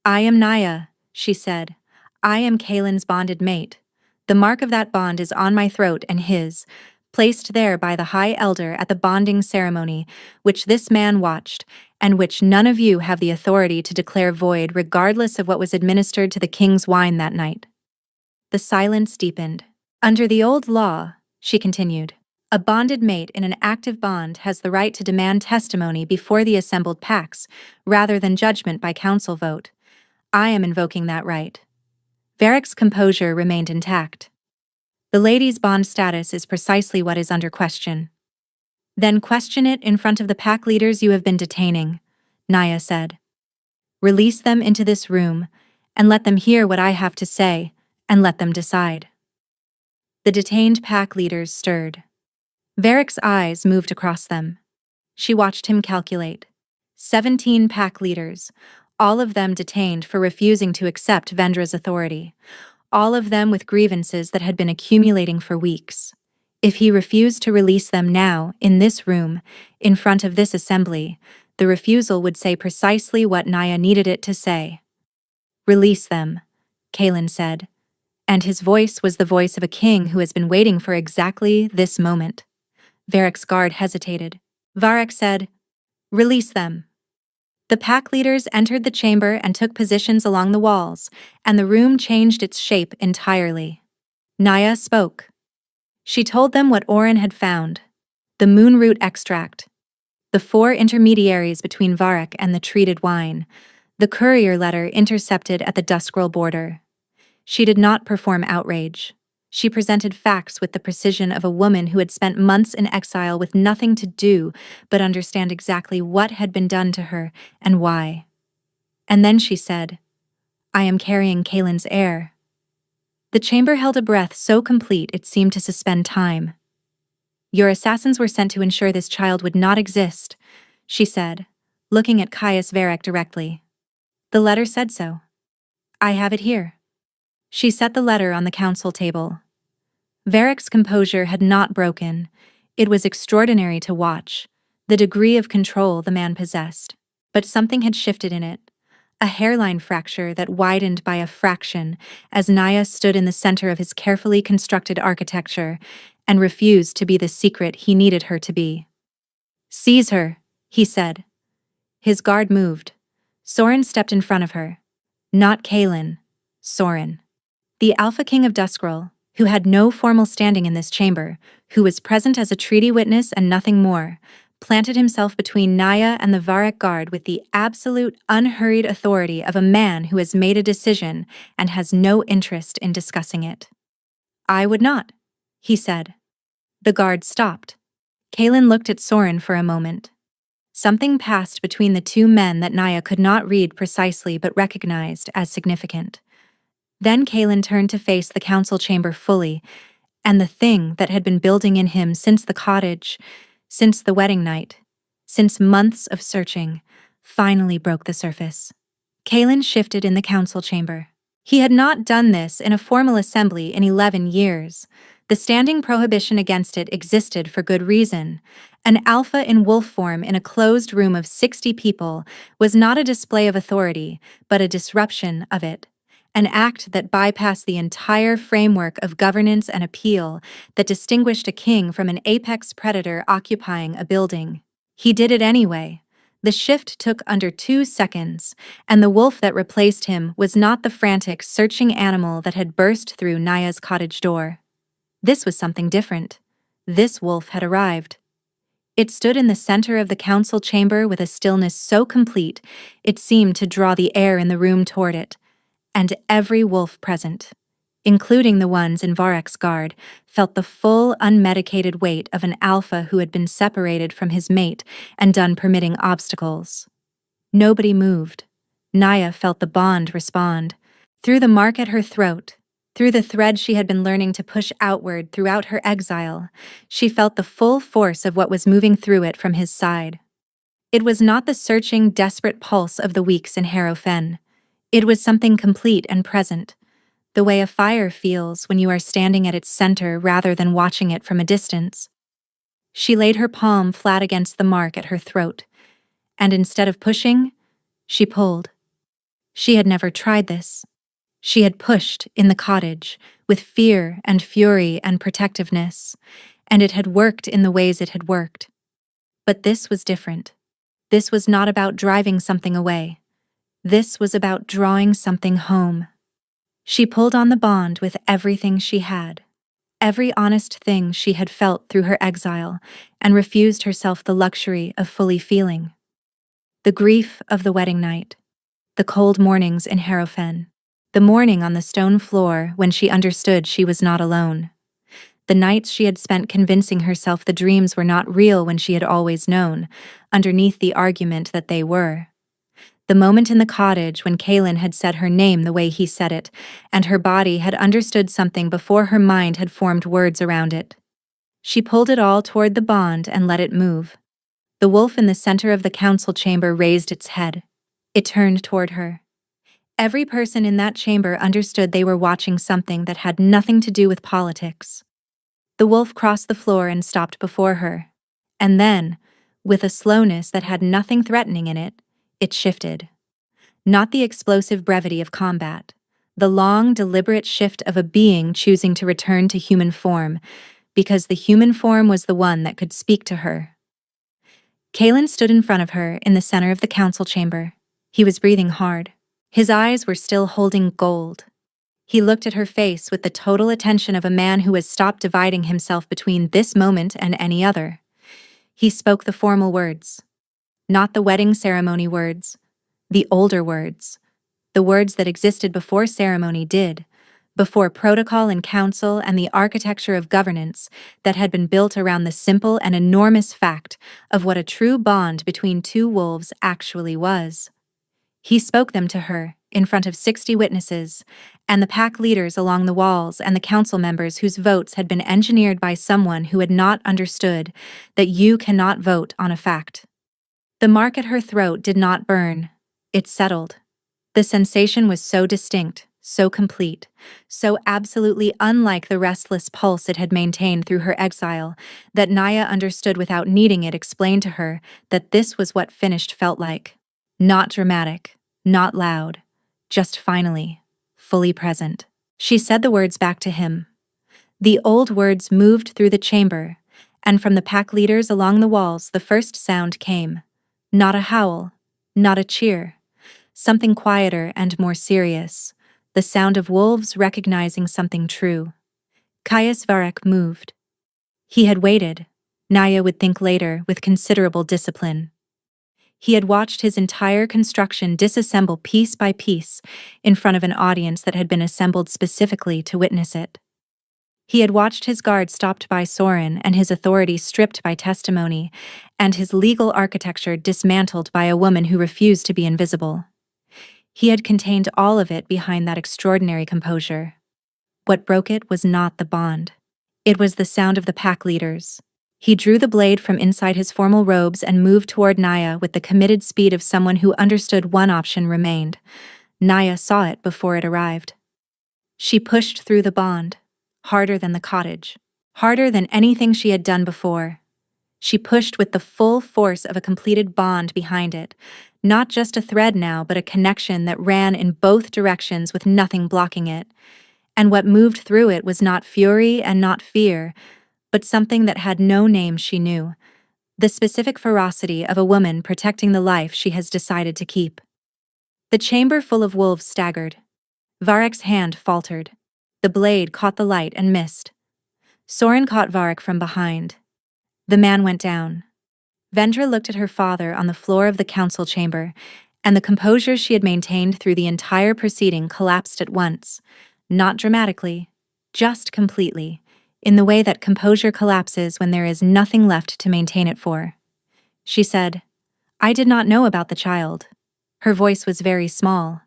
"I am Naya," she said. "I am Kaelin's bonded mate. The mark of that bond is on my throat and his, placed there by the High Elder at the bonding ceremony, which this man watched, and which none of you have the authority to declare void regardless of what was administered to the king's wine that night." The silence deepened. "Under the old law," she continued, "a bonded mate in an active bond has the right to demand testimony before the assembled packs, rather than judgment by council vote. I am invoking that right." Varric's composure remained intact. "The lady's bond status is precisely what is under question." "Then question it in front of the pack leaders you have been detaining," Naya said. "Release them into this room, and let them hear what I have to say, and let them decide." The detained pack leaders stirred. Varric's eyes moved across them. She watched him calculate. 17 pack leaders, all of them detained for refusing to accept Vendra's authority, all of them with grievances that had been accumulating for weeks. If he refused to release them now, in this room, in front of this assembly, the refusal would say precisely what Naya needed it to say. "Release them," Kaelin said, and his voice was the voice of a king who has been waiting for exactly this moment. Varric's guard hesitated. Varric said, "Release them." The pack leaders entered the chamber and took positions along the walls, and the room changed its shape entirely. Naya spoke. She told them what Oren had found: the moonroot extract, the 4 intermediaries between Varric and the treated wine, the courier letter intercepted at the Duskrell border. She did not perform outrage. She presented facts with the precision of a woman who had spent months in exile with nothing to do but understand exactly what had been done to her and why. And then she said, "I am carrying Kaelin's heir." The chamber held a breath so complete it seemed to suspend time. "Your assassins were sent to ensure this child would not exist," she said, looking at Caius Varric directly. "The letter said so. I have it here." She set the letter on the council table. Varric's composure had not broken. It was extraordinary to watch, the degree of control the man possessed. But something had shifted in it, a hairline fracture that widened by a fraction as Naya stood in the center of his carefully constructed architecture and refused to be the secret he needed her to be. "Seize her," he said. His guard moved. Soren stepped in front of her. Not Kaelin, Soren. The Alpha King of Duskrell, who had no formal standing in this chamber, who was present as a treaty witness and nothing more, planted himself between Naya and the Varric guard with the absolute, unhurried authority of a man who has made a decision and has no interest in discussing it. "I would not," he said. The guard stopped. Kaelin looked at Soren for a moment. Something passed between the two men that Naya could not read precisely but recognized as significant. Then Kaelin turned to face the council chamber fully, and the thing that had been building in him since the cottage, since the wedding night, since months of searching, finally broke the surface. Kalen shifted in the council chamber. He had not done this in a formal assembly in 11 years. The standing prohibition against it existed for good reason. An alpha in wolf form in a closed room of 60 people was not a display of authority, but a disruption of it. An act that bypassed the entire framework of governance and appeal that distinguished a king from an apex predator occupying a building. He did it anyway. The shift took under 2 seconds, and the wolf that replaced him was not the frantic, searching animal that had burst through Naya's cottage door. This was something different. This wolf had arrived. It stood in the center of the council chamber with a stillness so complete it seemed to draw the air in the room toward it, and every wolf present, including the ones in Varek's guard, felt the full, unmedicated weight of an alpha who had been separated from his mate and done permitting obstacles. Nobody moved. Naya felt the bond respond. Through the mark at her throat, through the thread she had been learning to push outward throughout her exile, she felt the full force of what was moving through it from his side. It was not the searching, desperate pulse of the weeks in Harrow Fen. It was something complete and present, the way a fire feels when you are standing at its center rather than watching it from a distance. She laid her palm flat against the mark at her throat, and instead of pushing, she pulled. She had never tried this. She had pushed in the cottage, with fear and fury and protectiveness, and it had worked in the ways it had worked. But this was different. This was not about driving something away. This was about drawing something home. She pulled on the bond with everything she had, every honest thing she had felt through her exile, and refused herself the luxury of fully feeling. The grief of the wedding night, the cold mornings in Harrow Fen, the morning on the stone floor when she understood she was not alone, the nights she had spent convincing herself the dreams were not real when she had always known, underneath the argument that they were. The moment in the cottage when Kalen had said her name the way he said it, and her body had understood something before her mind had formed words around it. She pulled it all toward the bond and let it move. The wolf in the center of the council chamber raised its head. It turned toward her. Every person in that chamber understood they were watching something that had nothing to do with politics. The wolf crossed the floor and stopped before her. And then, with a slowness that had nothing threatening in it, it shifted. Not the explosive brevity of combat, the long, deliberate shift of a being choosing to return to human form, because the human form was the one that could speak to her. Kalen stood in front of her in the center of the council chamber. He was breathing hard. His eyes were still holding gold. He looked at her face with the total attention of a man who has stopped dividing himself between this moment and any other. He spoke the formal words. Not the wedding ceremony words, the older words, the words that existed before ceremony did, before protocol and council and the architecture of governance that had been built around the simple and enormous fact of what a true bond between two wolves actually was. He spoke them to her, in front of 60 witnesses, and the pack leaders along the walls and the council members whose votes had been engineered by someone who had not understood that you cannot vote on a fact. The mark at her throat did not burn. It settled. The sensation was so distinct, so complete, so absolutely unlike the restless pulse it had maintained through her exile, that Naya understood without needing it explained to her that this was what finished felt like. Not dramatic, not loud, just finally, fully present. She said the words back to him. The old words moved through the chamber, and from the pack leaders along the walls the first sound came. Not a howl, not a cheer. Something quieter and more serious. The sound of wolves recognizing something true. Caius Varek moved. He had waited, Naya would think later, with considerable discipline. He had watched his entire construction disassemble piece by piece in front of an audience that had been assembled specifically to witness it. He had watched his guard stopped by Soren and his authority stripped by testimony, and his legal architecture dismantled by a woman who refused to be invisible. He had contained all of it behind that extraordinary composure. What broke it was not the bond. It was the sound of the pack leaders, He drew the blade from inside his formal robes and moved toward Naya with the committed speed of someone who understood one option remained. Naya saw it before it arrived. She pushed through the bond, harder than the cottage, harder than anything she had done before. She pushed with the full force of a completed bond behind it, not just a thread now, but a connection that ran in both directions with nothing blocking it. And what moved through it was not fury and not fear, but something that had no name she knew, the specific ferocity of a woman protecting the life she has decided to keep. The chamber full of wolves staggered. Varek's hand faltered. The blade caught the light and missed. Soren caught Varek from behind. The man went down. Vendra looked at her father on the floor of the council chamber, and the composure she had maintained through the entire proceeding collapsed at once. Not dramatically, just completely, in the way that composure collapses when there is nothing left to maintain it for. She said, "I did not know about the child." Her voice was very small.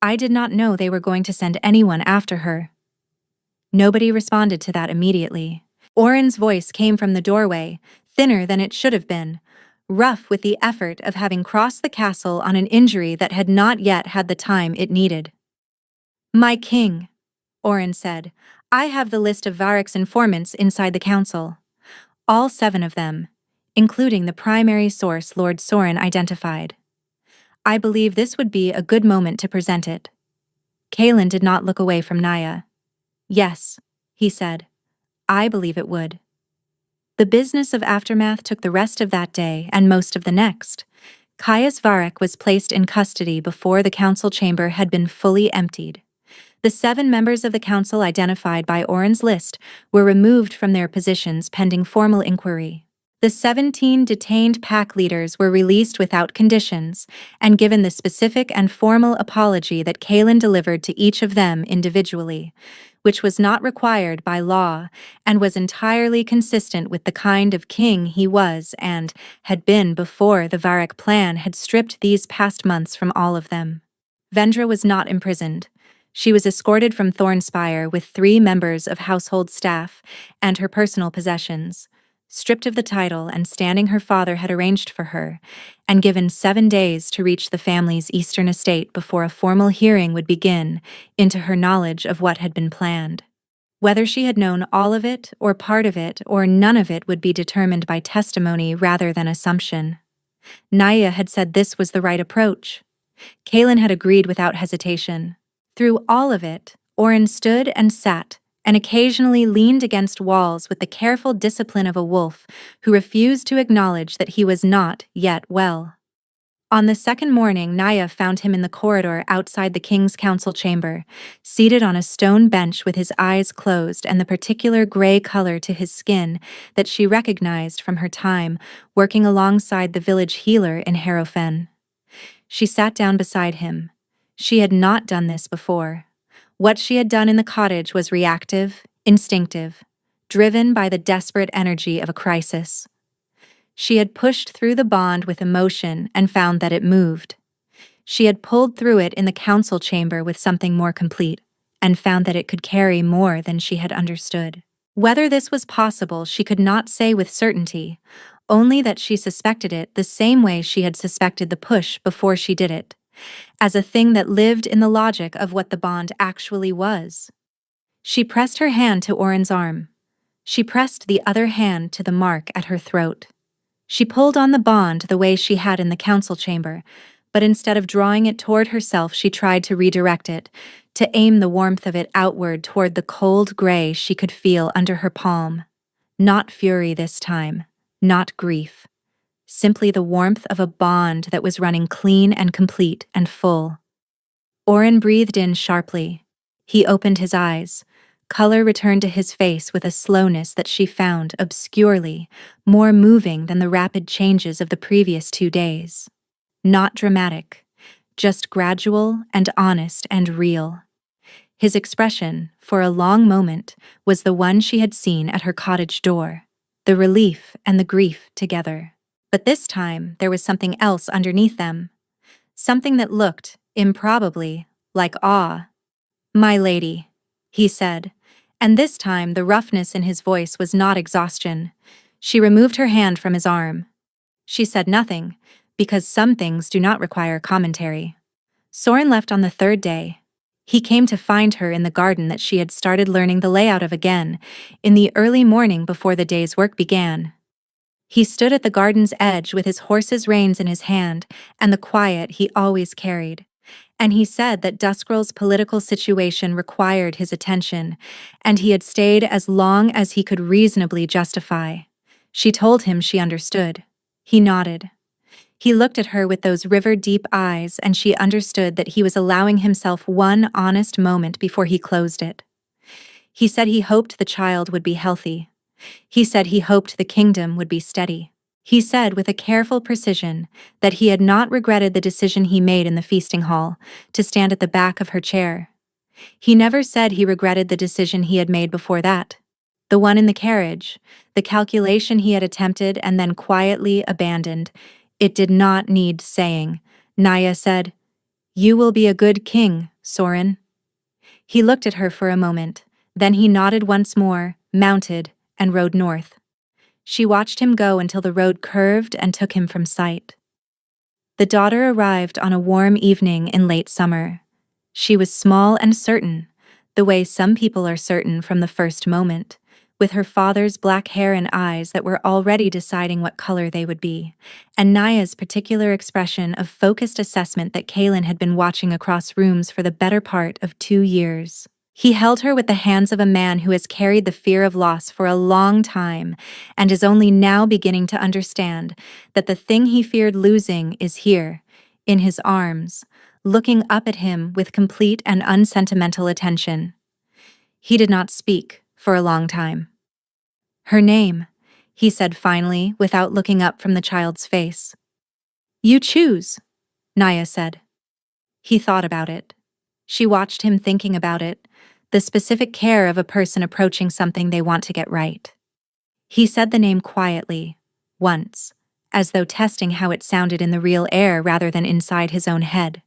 "I did not know they were going to send anyone after her." Nobody responded to that immediately. Oren's voice came from the doorway, thinner than it should have been, rough with the effort of having crossed the castle on an injury that had not yet had the time it needed. "My king," Oren said, "I have the list of Varek's informants inside the council. All 7 of them, including the primary source Lord Soren identified. I believe this would be a good moment to present it." Kalen did not look away from Naya. "Yes," he said, "I believe it would." The business of Aftermath took the rest of that day and most of the next. Caius Varek was placed in custody before the council chamber had been fully emptied. The 7 members of the council identified by Oren's list were removed from their positions pending formal inquiry. The 17 detained pack leaders were released without conditions and given the specific and formal apology that Kalen delivered to each of them individually, which was not required by law and was entirely consistent with the kind of king he was and had been before the Varek plan had stripped these past months from all of them. Vendra was not imprisoned. She was escorted from Thornspire with 3 members of household staff and her personal possessions, stripped of the title and standing her father had arranged for her, and given 7 days to reach the family's eastern estate before a formal hearing would begin into her knowledge of what had been planned. Whether she had known all of it, or part of it, or none of it would be determined by testimony rather than assumption. Naya had said this was the right approach. Kalen had agreed without hesitation. Through all of it, Oren stood and sat, and occasionally leaned against walls with the careful discipline of a wolf who refused to acknowledge that he was not yet well. On the second morning, Naya found him in the corridor outside the king's council chamber, seated on a stone bench with his eyes closed and the particular gray color to his skin that she recognized from her time working alongside the village healer in Harrowfen. She sat down beside him. She had not done this before. What she had done in the cottage was reactive, instinctive, driven by the desperate energy of a crisis. She had pushed through the bond with emotion and found that it moved. She had pulled through it in the council chamber with something more complete, and found that it could carry more than she had understood. Whether this was possible she could not say with certainty, only that she suspected it the same way she had suspected the push before she did it, as a thing that lived in the logic of what the bond actually was. She pressed her hand to Oren's arm. She pressed the other hand to the mark at her throat. She pulled on the bond the way she had in the council chamber, but instead of drawing it toward herself, she tried to redirect it, to aim the warmth of it outward toward the cold gray she could feel under her palm. Not fury this time, not grief. Simply the warmth of a bond that was running clean and complete and full. Oren breathed in sharply. He opened his eyes. Color returned to his face with a slowness that she found obscurely more moving than the rapid changes of the previous 2 days. Not dramatic, just gradual and honest and real. His expression, for a long moment, was the one she had seen at her cottage door, the relief and the grief together. But this time, there was something else underneath them. Something that looked, improbably, like awe. "My lady," he said, and this time the roughness in his voice was not exhaustion, She removed her hand from his arm. She said nothing, because some things do not require commentary. Soren left on the third day. He came to find her in the garden that she had started learning the layout of again, in the early morning before the day's work began. He stood at the garden's edge with his horse's reins in his hand and the quiet he always carried. And he said that Duskrell's political situation required his attention, and he had stayed as long as he could reasonably justify. She told him she understood. He nodded. He looked at her with those river-deep eyes, and she understood that he was allowing himself one honest moment before he closed it. He said he hoped the child would be healthy. He said he hoped the kingdom would be steady. He said with a careful precision that he had not regretted the decision he made in the feasting hall to stand at the back of her chair. He never said he regretted the decision he had made before that. The one in the carriage, the calculation he had attempted and then quietly abandoned. It did not need saying. Naya said, "You will be a good king, Soren." He looked at her for a moment, then he nodded once more, mounted, and rode north. She watched him go until the road curved and took him from sight. The daughter arrived on a warm evening in late summer. She was small and certain, the way some people are certain from the first moment, with her father's black hair and eyes that were already deciding what color they would be, and Naya's particular expression of focused assessment that Kaelin had been watching across rooms for the better part of 2 years. He held her with the hands of a man who has carried the fear of loss for a long time and is only now beginning to understand that the thing he feared losing is here, in his arms, looking up at him with complete and unsentimental attention. He did not speak for a long time. "Her name," he said finally, without looking up from the child's face. "You choose," Naya said. He thought about it. She watched him thinking about it, the specific care of a person approaching something they want to get right. He said the name quietly, once, as though testing how it sounded in the real air rather than inside his own head.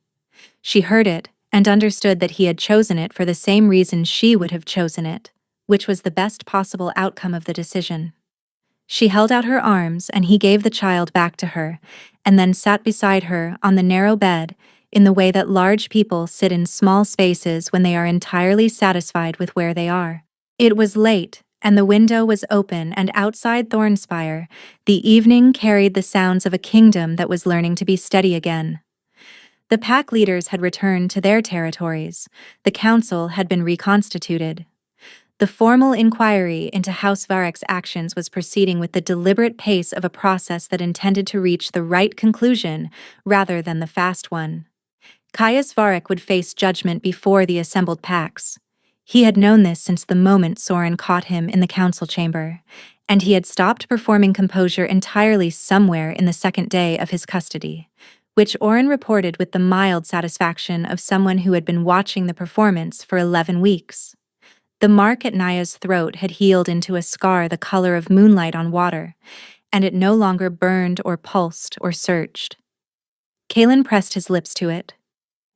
She heard it and understood that he had chosen it for the same reason she would have chosen it, which was the best possible outcome of the decision. She held out her arms and he gave the child back to her, and then sat beside her on the narrow bed in the way that large people sit in small spaces when they are entirely satisfied with where they are. It was late, and the window was open, and outside Thornspire, the evening carried the sounds of a kingdom that was learning to be steady again. The pack leaders had returned to their territories. The council had been reconstituted. The formal inquiry into House Varek's actions was proceeding with the deliberate pace of a process that intended to reach the right conclusion rather than the fast one. Caius Varek would face judgment before the assembled packs. He had known this since the moment Soren caught him in the council chamber, and he had stopped performing composure entirely somewhere in the second day of his custody, which Oren reported with the mild satisfaction of someone who had been watching the performance for 11 weeks. The mark at Naya's throat had healed into a scar the color of moonlight on water, and it no longer burned or pulsed or surged. Kaelin pressed his lips to it.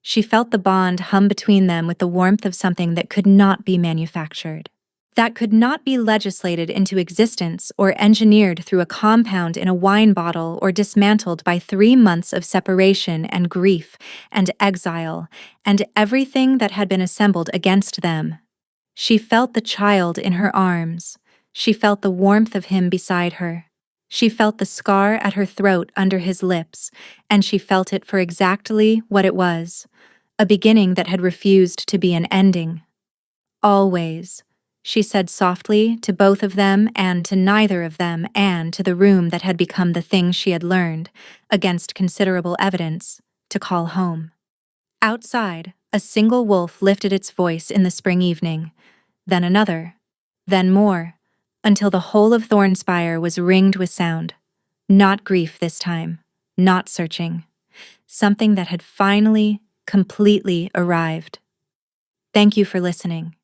She felt the bond hum between them with the warmth of something that could not be manufactured, that could not be legislated into existence or engineered through a compound in a wine bottle or dismantled by 3 months of separation and grief and exile and everything that had been assembled against them. She felt the child in her arms. She felt the warmth of him beside her. She felt the scar at her throat under his lips, and she felt it for exactly what it was, a beginning that had refused to be an ending. "Always," she said softly to both of them and to neither of them and to the room that had become the thing she had learned, against considerable evidence, to call home. Outside, a single wolf lifted its voice in the spring evening, then another, then more, until the whole of Thornspire was ringed with sound. Not grief this time, not searching. Something that had finally, completely arrived. Thank you for listening.